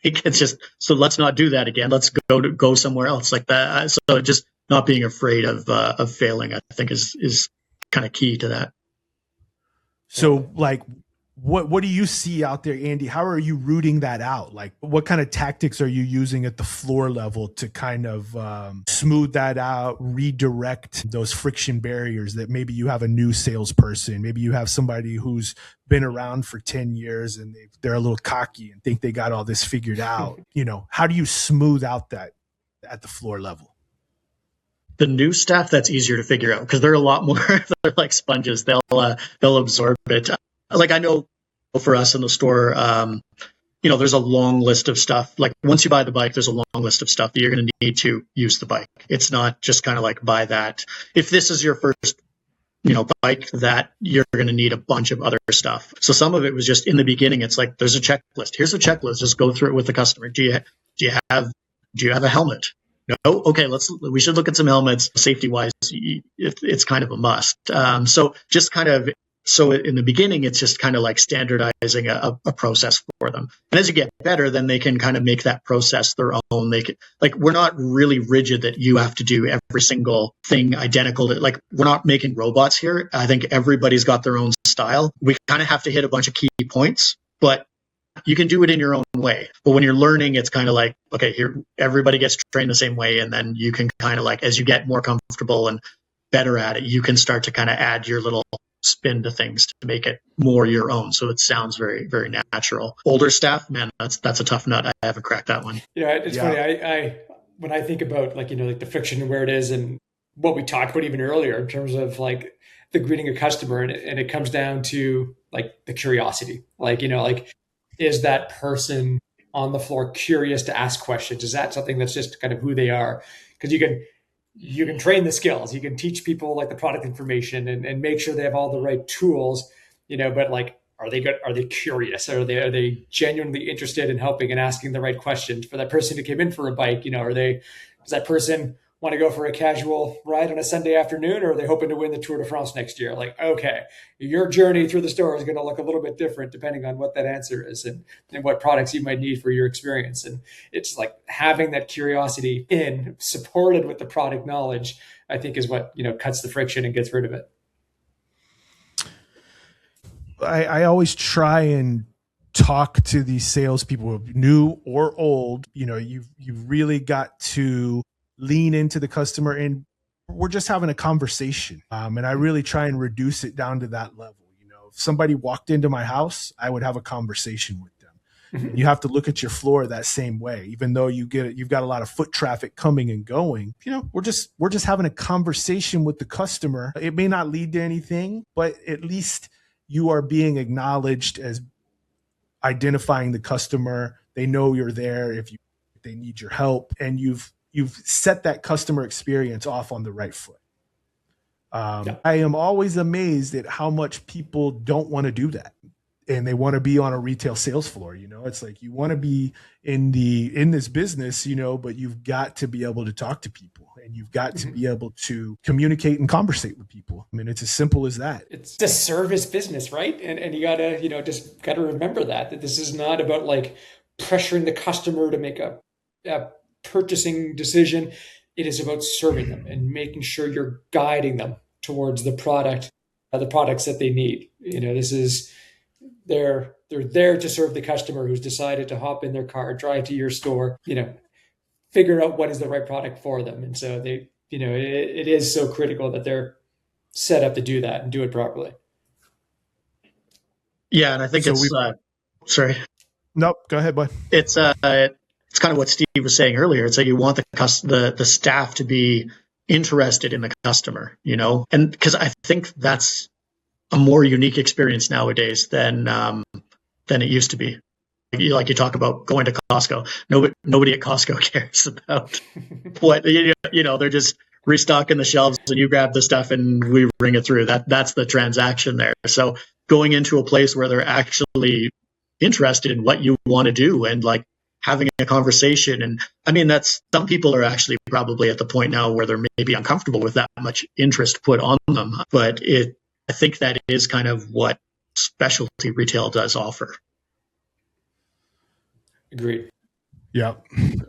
Like, it's just, so let's not do that again. Let's go somewhere else like that. So just not being afraid of failing, I think is kind of key to that. So like, what do you see out there, Andy? How are you rooting that out? Like, what kind of tactics are you using at the floor level to kind of smooth that out, redirect those friction barriers that maybe you have a new salesperson, maybe you have somebody who's been around for 10 years and they're a little cocky and think they got all this figured out. How do you smooth out that at the floor level? The new staff, that's easier to figure out because they're a lot more, they're like sponges. They'll absorb it. Like, I know for us in the store, there's a long list of stuff. Like, once you buy the bike, there's a long list of stuff that you're going to need to use the bike. It's not just kind of like buy that. If this is your first, bike, that you're going to need a bunch of other stuff. So some of it was just in the beginning. It's like, there's a checklist. Here's a checklist. Just go through it with the customer. Do you have a helmet? No. Okay. We should look at some helmets. Safety wise, it's kind of a must. So just kind of, so in the beginning, it's just kind of like standardizing a process for them. And as you get better, then they can kind of make that process their own. They can, like, we're not really rigid that you have to do every single thing identical to, like, we're not making robots here. I think everybody's got their own style. We kind of have to hit a bunch of key points, but you can do it in your own way. But when you're learning, it's kind of like, okay, here, everybody gets trained the same way. And then you can kind of like, as you get more comfortable and better at it, you can start to kind of add your little spin to things to make it more your own. So it sounds very, very natural. Older staff, man, that's a tough nut. I haven't cracked that one. It's funny. I when I think about like the friction and where it is and what we talked about even earlier in terms of like the greeting a customer, and it comes down to like the curiosity, like, is that person on the floor curious to ask questions? Is that something that's just kind of who they are? Because you can train the skills, you can teach people like the product information and make sure they have all the right tools, but like, are they good? Are they curious? Are they genuinely interested in helping and asking the right questions for that person who came in for a bike? Does that person want to go for a casual ride on a Sunday afternoon, or are they hoping to win the Tour de France next year? Like, okay, your journey through the store is going to look a little bit different depending on what that answer is and what products you might need for your experience. And it's like having that curiosity supported with the product knowledge, I think is what, cuts the friction and gets rid of it. I always try and talk to these salespeople, new or old. You've really got to lean into the customer, and we're just having a conversation. And I really try and reduce it down to that level. If somebody walked into my house, I would have a conversation with them. Mm-hmm. You have to look at your floor that same way, even though you've got a lot of foot traffic coming and going. We're just having a conversation with the customer. It may not lead to anything, but at least you are being acknowledged as identifying the customer. They know you're there if they need your help, and you've set that customer experience off on the right foot. I am always amazed at how much people don't want to do that, and they want to be on a retail sales floor. It's like, you want to be in this business, but you've got to be able to talk to people, and you've got to be able to communicate and conversate with people. I mean, it's as simple as that. It's a service business, right? And you gotta, just gotta remember that this is not about like pressuring the customer to make a purchasing decision. It is about serving them and making sure you're guiding them towards the products that they need. They're there to serve the customer who's decided to hop in their car, drive to your store, figure out what is the right product for them. And so they it is so critical that they're set up to do that and do it properly. Yeah, and I think So it's sorry. Nope, go ahead, boy. It's kind of what Steve was saying earlier. It's like you want the staff to be interested in the customer, and because I think that's a more unique experience nowadays than it used to be. Like you talk about going to Costco. Nobody at Costco cares about what they're just restocking the shelves and you grab the stuff and we ring it through. That's the transaction there. So going into a place where they're actually interested in what you want to do and like having a conversation. And I mean, some people are actually probably at the point now where they're maybe uncomfortable with that much interest put on them. But I think that is kind of what specialty retail does offer. Agreed. Yeah,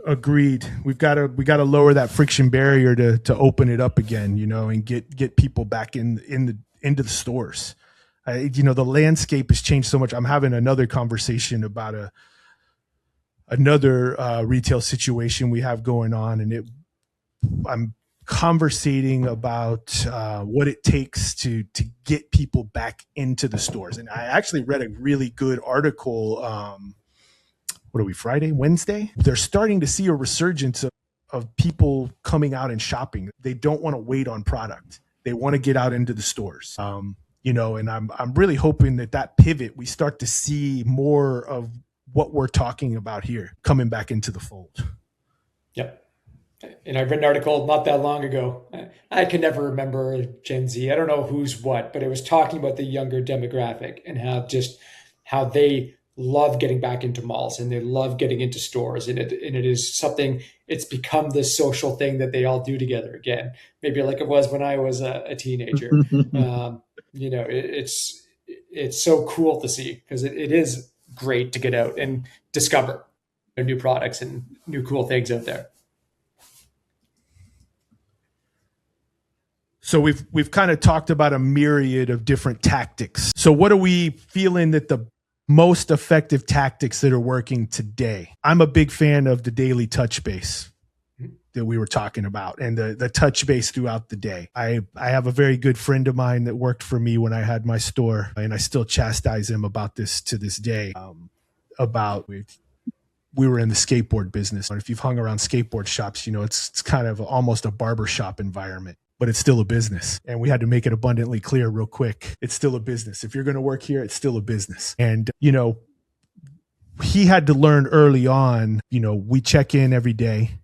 agreed. We got to lower that friction barrier to open it up again, and get people back into the stores. The landscape has changed so much. I'm having another conversation about another retail situation we have going on, and I'm conversating about what it takes to get people back into the stores. And I actually read a really good article. What are we, Friday, Wednesday? They're starting to see a resurgence of people coming out and shopping. They don't want to wait on product. They want to get out into the stores. And I'm really hoping that pivot, we start to see more of what we're talking about here coming back into the fold. Yep. And I read an article not that long ago. I can never remember Gen Z. I don't know who's what, but it was talking about the younger demographic and how they love getting back into malls and they love getting into stores. And it is something, it's become this social thing that they all do together again, maybe like it was when I was a teenager. It's so cool to see because it is great to get out and discover new products and new cool things out there. So we've kind of talked about a myriad of different tactics. So what are we feeling that the most effective tactics that are working today? I'm a big fan of the daily touch base that we were talking about and the touch base throughout the day. I have a very good friend of mine that worked for me when I had my store, and I still chastise him about this to this day. We were in the skateboard business. And if you've hung around skateboard shops, it's kind of almost a barbershop environment, but it's still a business. And we had to make it abundantly clear real quick. It's still a business. If you're going to work here, it's still a business. And, he had to learn early on, we check in every day.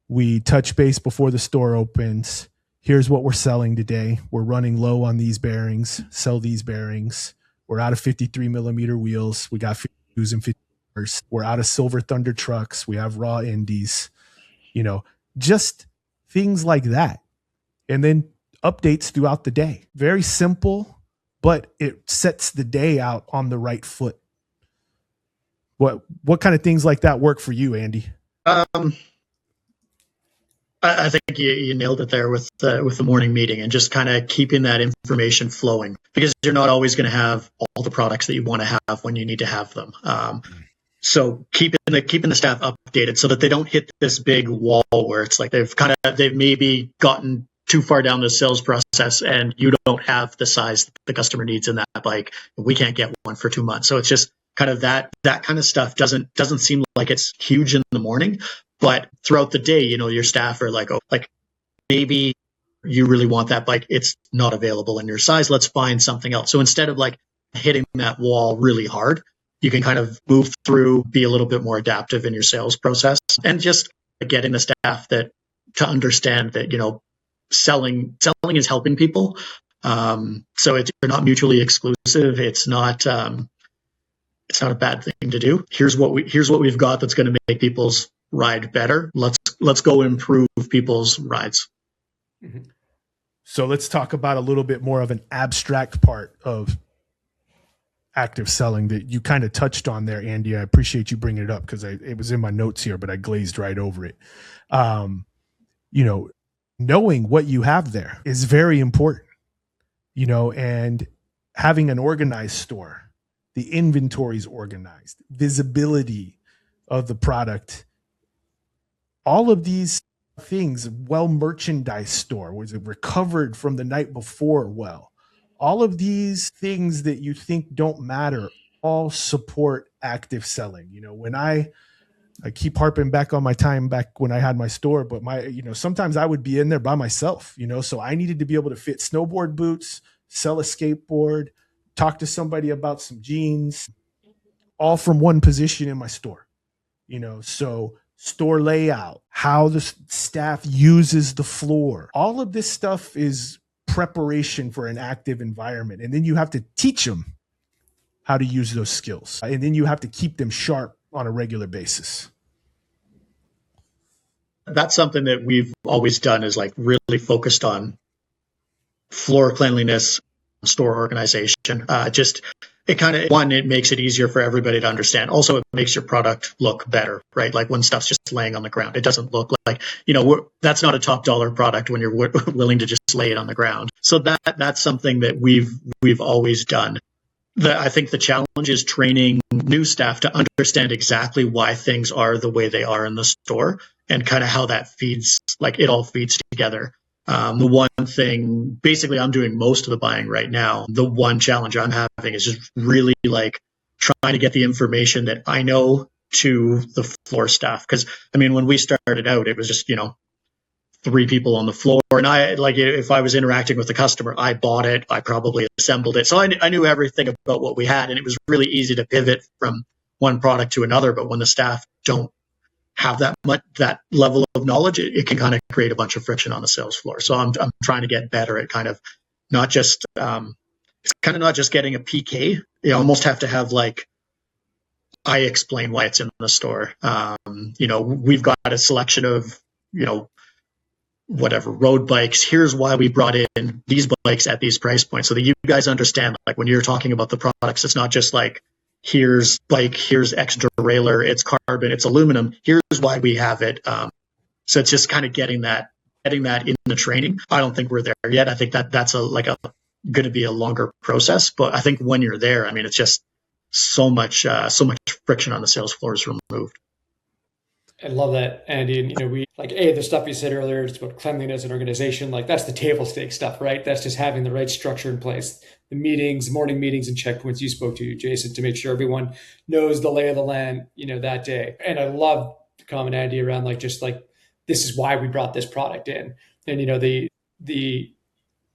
We touch base before the store opens. Here's what we're selling today. We're running low on these bearings, sell these bearings. We're out of 53 millimeter wheels. We got 52s and 50s. We're out of Silver Thunder trucks. We have raw indies, just things like that. And then updates throughout the day. Very simple, but it sets the day out on the right foot. What kind of things like that work for you, Andy? I think you nailed it there with the morning meeting and just kind of keeping that information flowing, because you're not always going to have all the products that you want to have when you need to have them. So keeping the staff updated so that they don't hit this big wall where it's like they've maybe gotten too far down the sales process and you don't have the size that the customer needs in that bike. We can't get one for 2 months. So it's just kind of that kind of stuff doesn't seem like it's huge in the morning, but throughout the day, your staff are like, oh, like maybe you really want that bike. It's not available in your size. Let's find something else. So instead of like hitting that wall really hard, you can kind of move through, be a little bit more adaptive in your sales process, and just getting the staff to understand that, selling is helping people. So they're not mutually exclusive. It's not a bad thing to do. Here's what we've got that's going to make people's ride better. Let's go improve people's rides. Mm-hmm. So let's talk about a little bit more of an abstract part of active selling that you kind of touched on there, Andy. I appreciate you bringing it up because it was in my notes here, but I glazed right over it. Knowing what you have there is very important, and having an organized store, the inventory is organized, visibility of the product. All of these things, well merchandised store, was it recovered from the night before well? All of these things that you think don't matter all support active selling. When I keep harping back on my time back when I had my store, but sometimes I would be in there by myself, so I needed to be able to fit snowboard boots, sell a skateboard, talk to somebody about some jeans, all from one position in my store, so store layout, how the staff uses the floor, all of this stuff is preparation for an active environment. And then you have to teach them how to use those skills. And then you have to keep them sharp on a regular basis. That's something that we've always done, is like really focused on floor cleanliness, store organization. It makes it easier for everybody to understand. Also, it makes your product look better, right? Like when stuff's just laying on the ground, it doesn't look like, that's not a top dollar product when you're willing to just lay it on the ground. So that's something that we've always done. I think the challenge is training new staff to understand exactly why things are the way they are in the store and kind of how that feeds, like it all feeds together. The one thing, basically, I'm doing most of the buying right now. The one challenge I'm having is just really like trying to get the information that I know to the floor staff. Because, when we started out, it was just, 3 people on the floor. And if I was interacting with the customer, I bought it, I probably assembled it. So I knew everything about what we had. And it was really easy to pivot from one product to another. But when the staff don't have that level of knowledge, it can kind of create a bunch of friction on the sales floor. So I'm trying to get better at kind of not just getting a PK. You almost have to have like, I explain why it's in the store. We've got a selection of, whatever road bikes. Here's why we brought in these bikes at these price points, so that you guys understand, like when you're talking about the products, it's not just like, here's bike, here's X derailleur, it's carbon, it's aluminum, here's why we have it. So it's just kind of getting that in the training. I don't think we're there yet. I think that's going to be a longer process, but I think when you're there, it's just so much friction on the sales floor is removed. I love that, Andy. And, we the stuff you said earlier, it's about cleanliness and organization. Like that's the table stake stuff, right? That's just having the right structure in place. The meetings, morning meetings and checkpoints you spoke to, Jason, to make sure everyone knows the lay of the land, that day. And I love the comment, Andy, around this is why we brought this product in. And, the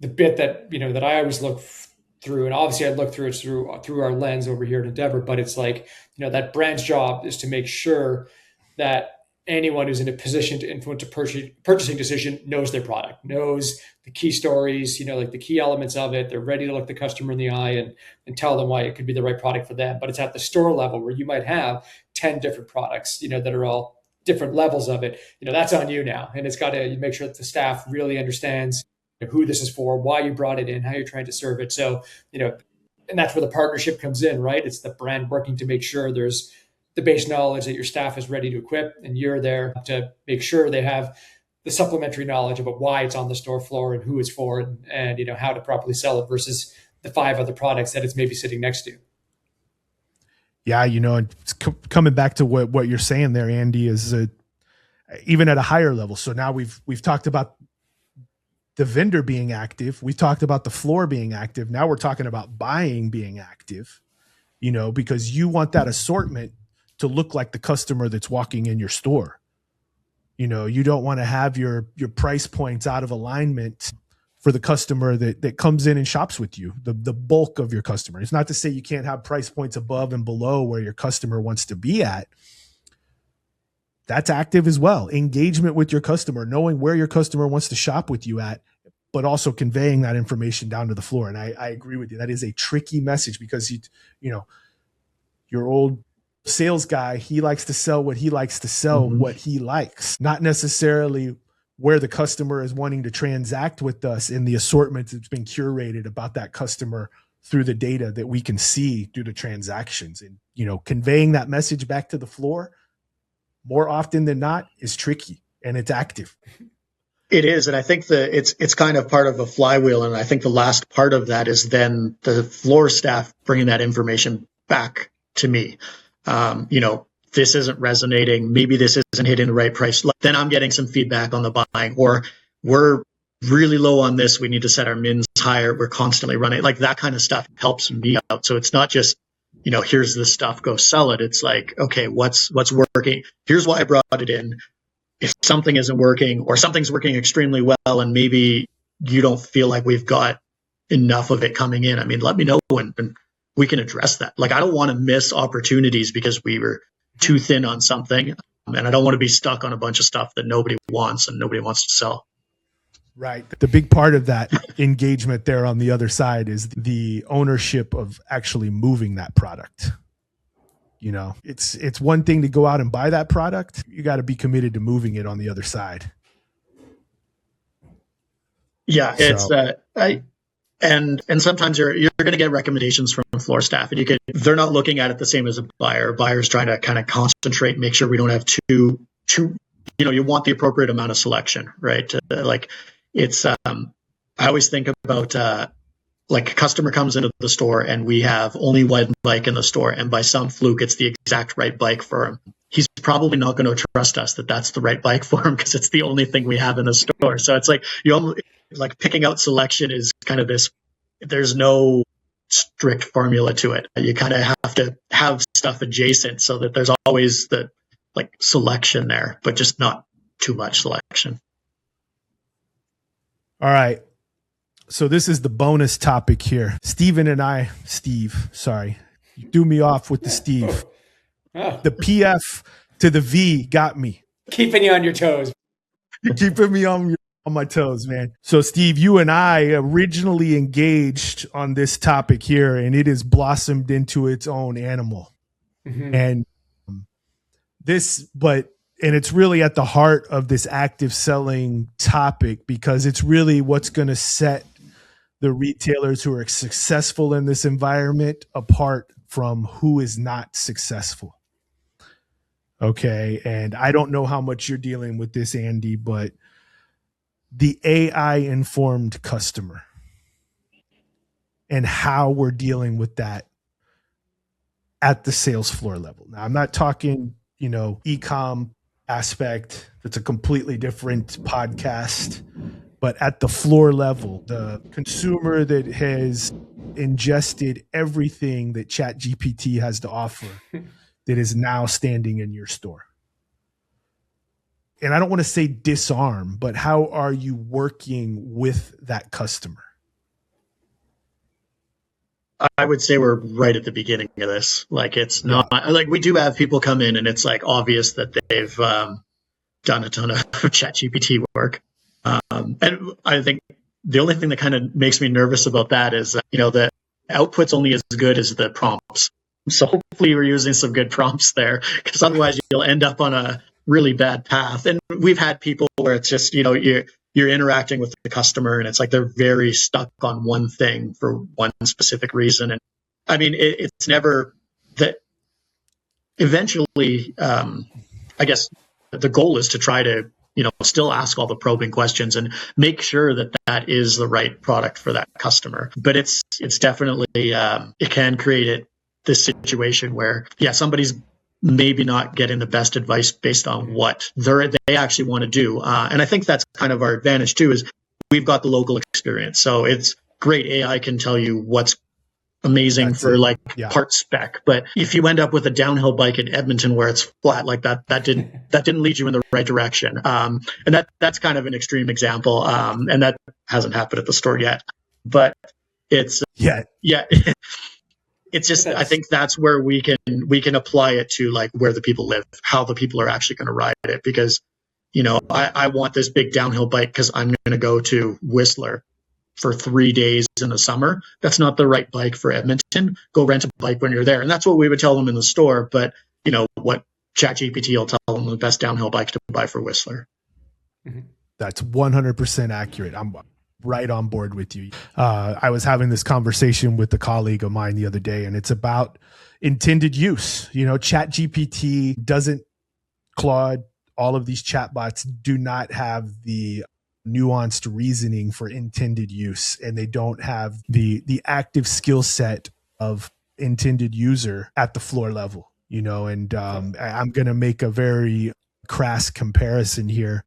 bit that, that I always look through, and obviously I look through it through our lens over here at Endeavor, but it's like, that brand's job is to make sure that anyone who's in a position to influence a purchasing decision knows their product, knows the key stories, like the key elements of it. They're ready to look the customer in the eye and tell them why it could be the right product for them. But it's at the store level where you might have 10 different products, that are all different levels of it. That's on you now. And it's got to make sure that the staff really understands who this is for, why you brought it in, how you're trying to serve it. So, and that's where the partnership comes in, right? It's the brand working to make sure there's the base knowledge that your staff is ready to equip, and you're there to make sure they have the supplementary knowledge about why it's on the store floor and who it's for, and how to properly sell it versus the 5 other products that it's maybe sitting next to. Yeah, it's coming back to what you're saying there, Andy, is even at a higher level. So now we've talked about the vendor being active. We've talked about the floor being active. Now we're talking about buying being active, because you want that assortment to look like the customer that's walking in your store. You don't want to have your price points out of alignment for the customer that comes in and shops with you, the bulk of your customer. It's not to say you can't have price points above and below where your customer wants to be at. That's active as well. Engagement with your customer, knowing where your customer wants to shop with you at, but also conveying that information down to the floor. And I agree with you. That is a tricky message because your old sales guy, he likes to sell what he likes to sell, what he likes, not necessarily where the customer is wanting to transact with us in the assortment that's been curated about that customer through the data that we can see through the transactions. And, conveying that message back to the floor more often than not is tricky, and it's active. It is. And I think it's kind of part of a flywheel. And I think the last part of that is then the floor staff bringing that information back to me. this isn't resonating, maybe this isn't hitting the right price, then I'm getting some feedback on the buying, or we're really low on this, we need to set our mins higher, we're constantly running, like that kind of stuff helps me out. So it's not just, here's this stuff, go sell it. It's like, okay, what's working? Here's why I brought it in. If something isn't working, or something's working extremely well and maybe you don't feel like we've got enough of it coming in, let me know and we can address that. Like, I don't want to miss opportunities because we were too thin on something, and I don't want to be stuck on a bunch of stuff that nobody wants and nobody wants to sell. Right. The big part of that engagement there on the other side is the ownership of actually moving that product. It's one thing to go out and buy that product. You got to be committed to moving it on the other side. Yeah, it's and sometimes you're going to get recommendations from floor staff, and they're not looking at it the same as a buyer. Buyer's trying to kind of concentrate, make sure we don't have too you want the appropriate amount of selection, right? It's I always think about like a customer comes into the store and we have only one bike in the store, and by some fluke it's the exact right bike for him. He's probably not going to trust us that that's the right bike for him because it's the only thing we have in the store. So it's like like picking out selection is kind of this, there's no strict formula to it. You kind of have to have stuff adjacent so that there's always the selection there, but just not too much selection. All right. So this is the bonus topic here. Steve, sorry. You threw me off with the Steve. Oh. The PF to the V got me. Keeping you on your toes. Keeping me on my toes, man. So Steve, you and I originally engaged on this topic here, and it has blossomed into its own animal. Mm-hmm. And it's really at the heart of this active selling topic, because it's really what's going to set the retailers who are successful in this environment apart from who is not successful. Okay. And I don't know how much you're dealing with this, Andy, but the AI informed customer and how we're dealing with that at the sales floor level. Now, I'm not talking, e-com aspect. That's a completely different podcast. But at the floor level, the consumer that has ingested everything that ChatGPT has to offer that is now standing in your store. And I don't want to say disarm, but how are you working with that customer? I would say we're right at the beginning of this. Like, it's not like we do have people come in and it's like obvious that they've done a ton of ChatGPT work. And I think the only thing that kind of makes me nervous about that is, the output's only as good as the prompts. So hopefully we're using some good prompts there, because otherwise you'll end up on a really bad path. And we've had people where it's just, you're interacting with the customer and it's like they're very stuck on one thing for one specific reason. And it's never that. Eventually, I guess the goal is to try to, still ask all the probing questions and make sure that that is the right product for that customer. But it's definitely, it can create this situation where, somebody's maybe not getting the best advice based on what they actually want to do. And I think that's kind of our advantage too, is we've got the local experience. So it's great. AI can tell you what's amazing for part spec. But if you end up with a downhill bike in Edmonton where it's flat, like that didn't lead you in the right direction. And that's kind of an extreme example. And that hasn't happened at the store yet, but it's, it's just, I think that's where we can apply it to where the people live, how the people are actually going to ride it. Because, I want this big downhill bike because I'm going to go to Whistler for 3 days in the summer. That's not the right bike for Edmonton. Go rent a bike when you're there. And that's what we would tell them in the store. But, what ChatGPT will tell them the best downhill bike to buy for Whistler. That's 100% accurate. I'm right on board with you. I was having this conversation with a colleague of mine the other day, and it's about intended use. ChatGPT doesn't, Claude, all of these chatbots do not have the nuanced reasoning for intended use, and they don't have the active skill set of intended user at the floor level. And I'm going to make a very crass comparison here.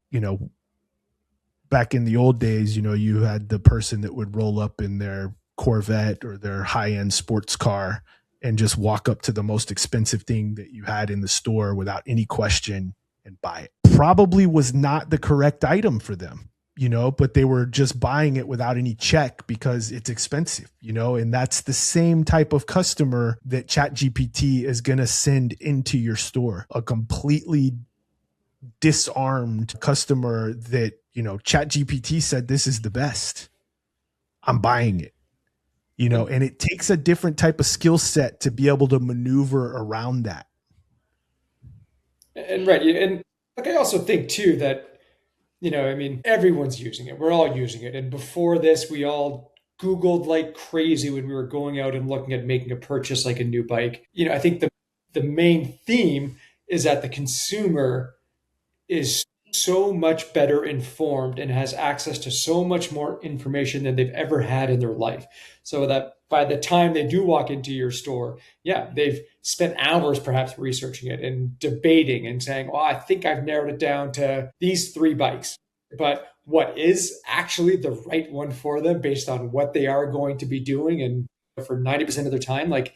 Back in the old days, you had the person that would roll up in their Corvette or their high-end sports car and just walk up to the most expensive thing that you had in the store without any question and buy it. Probably was not the correct item for them, but they were just buying it without any check because it's expensive, and that's the same type of customer that ChatGPT is going to send into your store, a completely disarmed customer that, ChatGPT said, this is the best. I'm buying it, and it takes a different type of skill set to be able to maneuver around that. And right. And like, I also think too that, everyone's using it. We're all using it. And before this, we all Googled like crazy when we were going out and looking at making a purchase, like a new bike. I think the main theme is that the consumer is so much better informed and has access to so much more information than they've ever had in their life. So that by the time they do walk into your store, they've spent hours perhaps researching it and debating and saying, well, I think I've narrowed it down to these 3 bikes. But what is actually the right one for them based on what they are going to be doing, and for 90% of their time, like,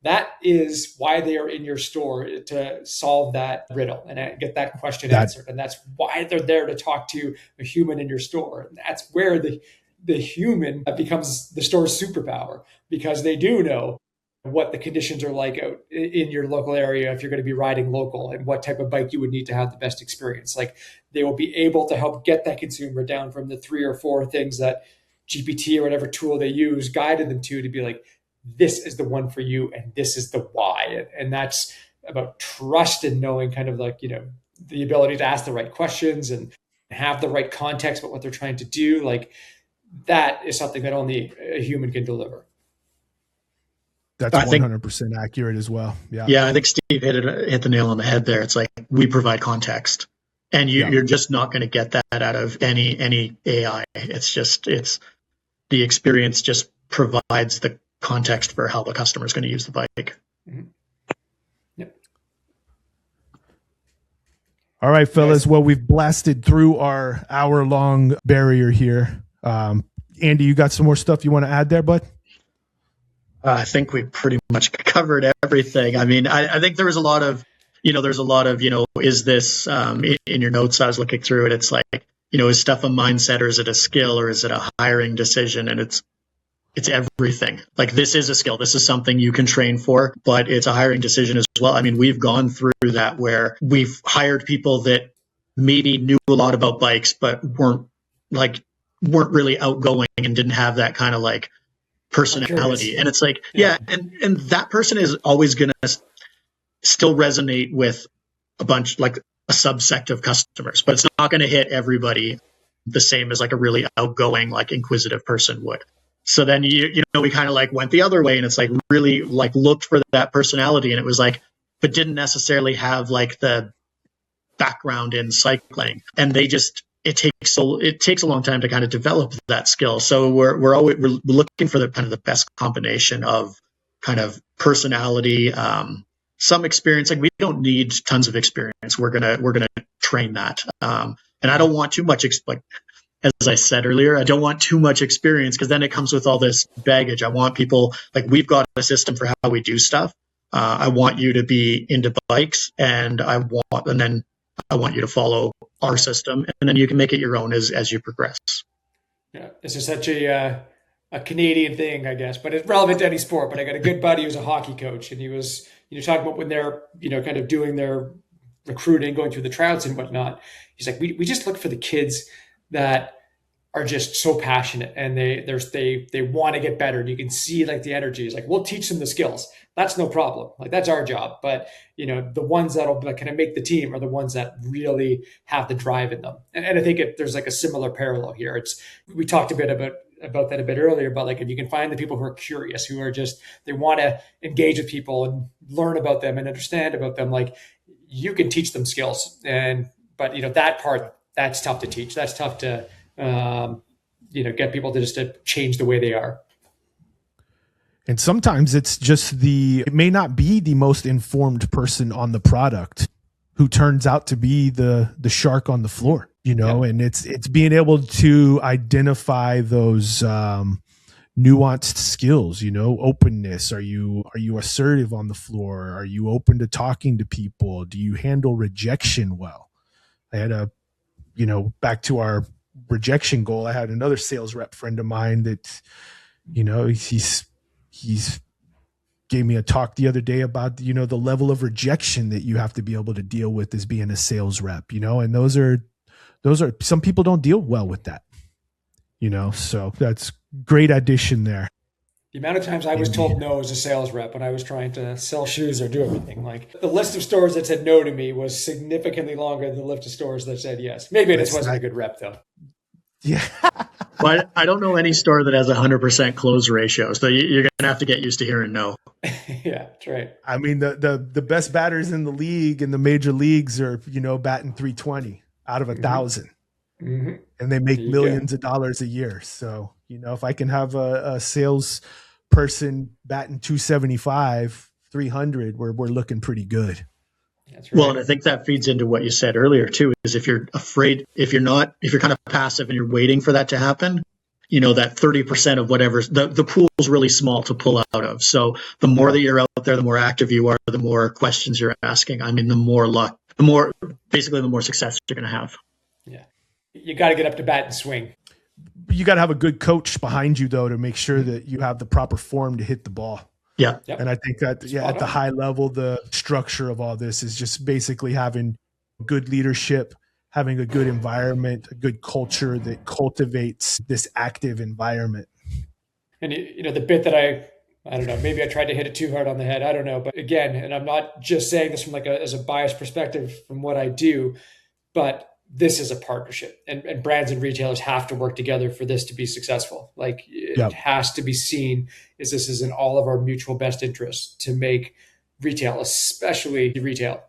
that is why they are in your store, to solve that riddle and get that question answered. And that's why they're there, to talk to a human in your store. And that's where the human becomes the store's superpower, because they do know what the conditions are like out in your local area if you're going to be riding local, and what type of bike you would need to have the best experience. Like, they will be able to help get that consumer down from the 3 or 4 things that GPT or whatever tool they use guided them to be like, this is the one for you, and this is the why. And that's about trust and knowing, kind of like, the ability to ask the right questions and have the right context about what they're trying to do. Like, that is something that only a human can deliver. That's 100% accurate as well. Yeah. Yeah. I think Steve hit the nail on the head there. It's like, we provide context, and you're just not going to get that out of any AI. It's the experience just provides the context for how the customer is going to use the bike. Mm-hmm. Yep. All right, fellas. Well, we've blasted through our hour-long barrier here. Andy, you got some more stuff you want to add there, bud? I think we pretty much covered everything. I mean, I think there was a lot of, is this, in your notes, I was looking through it. It's like, is stuff a mindset, or is it a skill, or is it a hiring decision? And it's everything. Like, this is a skill. This is something you can train for, but it's a hiring decision as well. I mean, we've gone through that where we've hired people that maybe knew a lot about bikes, but weren't really outgoing and didn't have that kind of like personality. And it's like, and that person is always going to still resonate with a bunch, like a subsect of customers, but it's not going to hit everybody the same as like a really outgoing, like inquisitive person would. So then, we kind of like went the other way, and it's like really like looked for that personality, and it was like, but didn't necessarily have like the background in cycling. And it takes a long time to kind of develop that skill. So we're looking for the kind of the best combination of kind of personality, some experience. Like, we don't need tons of experience. We're gonna train that. And I don't want too much as I said earlier, I don't want too much experience, because then it comes with all this baggage. I want people, like, we've got a system for how we do stuff. I want you to be into bikes, and then I want you to follow our system, and then you can make it your own as you progress. Yeah, this is such a Canadian thing, I guess, but it's relevant to any sport. But I got a good buddy who's a hockey coach, and he was, talking about when they're, kind of doing their recruiting, going through the tryouts and whatnot. He's like, we just look for the kids that are just so passionate, and they want to get better. And you can see like the energy is like, we'll teach them the skills. That's no problem. Like, that's our job. But, the ones that'll kind of make the team are the ones that really have the drive in them. And I think there's like a similar parallel here. We talked a bit about that a bit earlier, but like, if you can find the people who are curious, who are just, they want to engage with people and learn about them and understand about them, like, you can teach them skills. But that part, that's tough to teach. That's tough to, get people to just to change the way they are. And sometimes it's just it may not be the most informed person on the product who turns out to be the shark on the floor, and it's being able to identify those nuanced skills, openness. Are you assertive on the floor? Are you open to talking to people? Do you handle rejection well? I had back to our rejection goal, I had another sales rep friend of mine that, he's gave me a talk the other day about, the level of rejection that you have to be able to deal with as being a sales rep, and those are some people don't deal well with that, so that's great addition there. The amount of times I was told no as a sales rep when I was trying to sell shoes or do everything, like the list of stores that said no to me was significantly longer than the list of stores that said yes. Maybe this wasn't a good rep though. Yeah. But I don't know any store that has 100% close ratio. So you're going to have to get used to hearing no. Yeah, that's right. I mean, the best batters in the league, in the major leagues are, batting 320 out of 1,000. Mm-hmm. And they make millions of dollars a year. So, if I can have a sales person batting 275, 300, we're looking pretty good. That's right. Well, and I think that feeds into what you said earlier too, is if you're afraid, if you're kind of passive and you're waiting for that to happen, that 30% of whatever's the pool's really small to pull out of. So the more that you're out there, the more active you are, the more questions you're asking. I mean, the more luck, the more success you're going to have. Yeah. You got to get up to bat and swing. You got to have a good coach behind you though, to make sure that you have the proper form to hit the ball. Yeah. Yep. And I think that, at the high level, the structure of all this is just basically having good leadership, having a good environment, a good culture that cultivates this active environment. And, the bit that I don't know, maybe I tried to hit it too hard on the head. I don't know. But again, and I'm not just saying this from as a biased perspective from what I do, but this is a partnership, and brands and retailers have to work together for this to be successful. Like it has to be seen as this is in all of our mutual best interests to make retail, especially retail.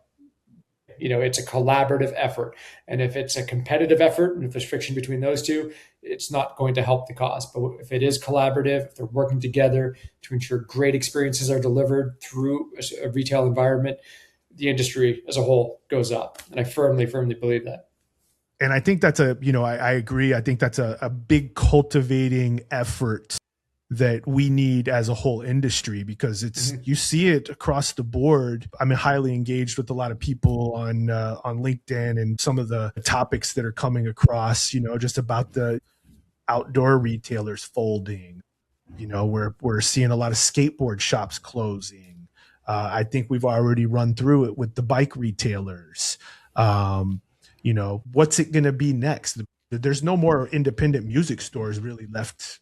It's a collaborative effort. And if it's a competitive effort and if there's friction between those two, it's not going to help the cause. But if it is collaborative, if they're working together to ensure great experiences are delivered through a retail environment, the industry as a whole goes up. And I firmly, firmly believe that. And I think that's I agree. I think that's a big cultivating effort that we need as a whole industry, because you see it across the board. I'm highly engaged with a lot of people on LinkedIn and some of the topics that are coming across, just about the outdoor retailers folding, we're seeing a lot of skateboard shops closing. I think we've already run through it with the bike retailers. What's it going to be next? There's no more independent music stores really left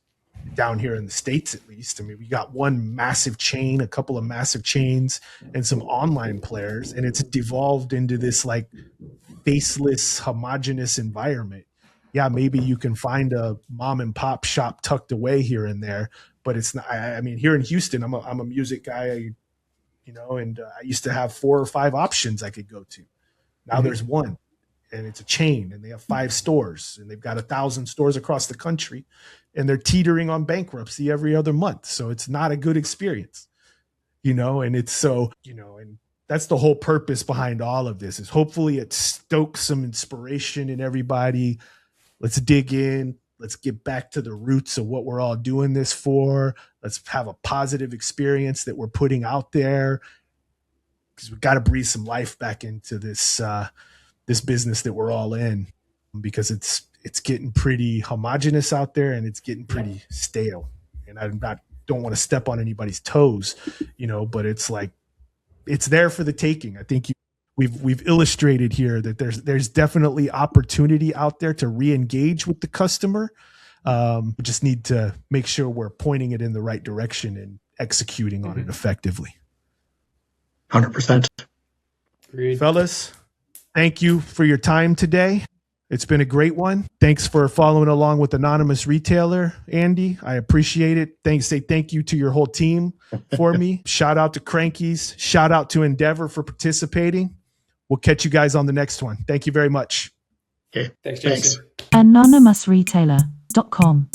down here in the States, at least. I mean, we got one massive chain, a couple of massive chains, and some online players, and it's devolved into this like faceless, homogenous environment. Yeah, maybe you can find a mom and pop shop tucked away here and there, but it's not. I mean, here in Houston, I'm a music guy, and I used to have 4 or 5 options I could go to. Now there's one. And it's a chain, and they have 5 stores, and they've got 1,000 stores across the country, and they're teetering on bankruptcy every other month. So it's not a good experience, and it's so, and that's the whole purpose behind all of this, is hopefully it stokes some inspiration in everybody. Let's dig in. Let's get back to the roots of what we're all doing this for. Let's have a positive experience that we're putting out there, because we've got to breathe some life back into this, this business that we're all in, because it's getting pretty homogenous out there, and it's getting pretty stale. And don't want to step on anybody's toes, but it's like, it's there for the taking. I think we've illustrated here that there's definitely opportunity out there to re-engage with the customer. We just need to make sure we're pointing it in the right direction and executing on it effectively. 100%. Agreed. Fellas, thank you for your time today. It's been a great one. Thanks for following along with Anonymous Retailer, Andy. I appreciate it. Say thank you to your whole team for me. Shout out to Crankies. Shout out to ENDVR for participating. We'll catch you guys on the next one. Thank you very much. Okay. Thanks, Jason. anonymousretailer.com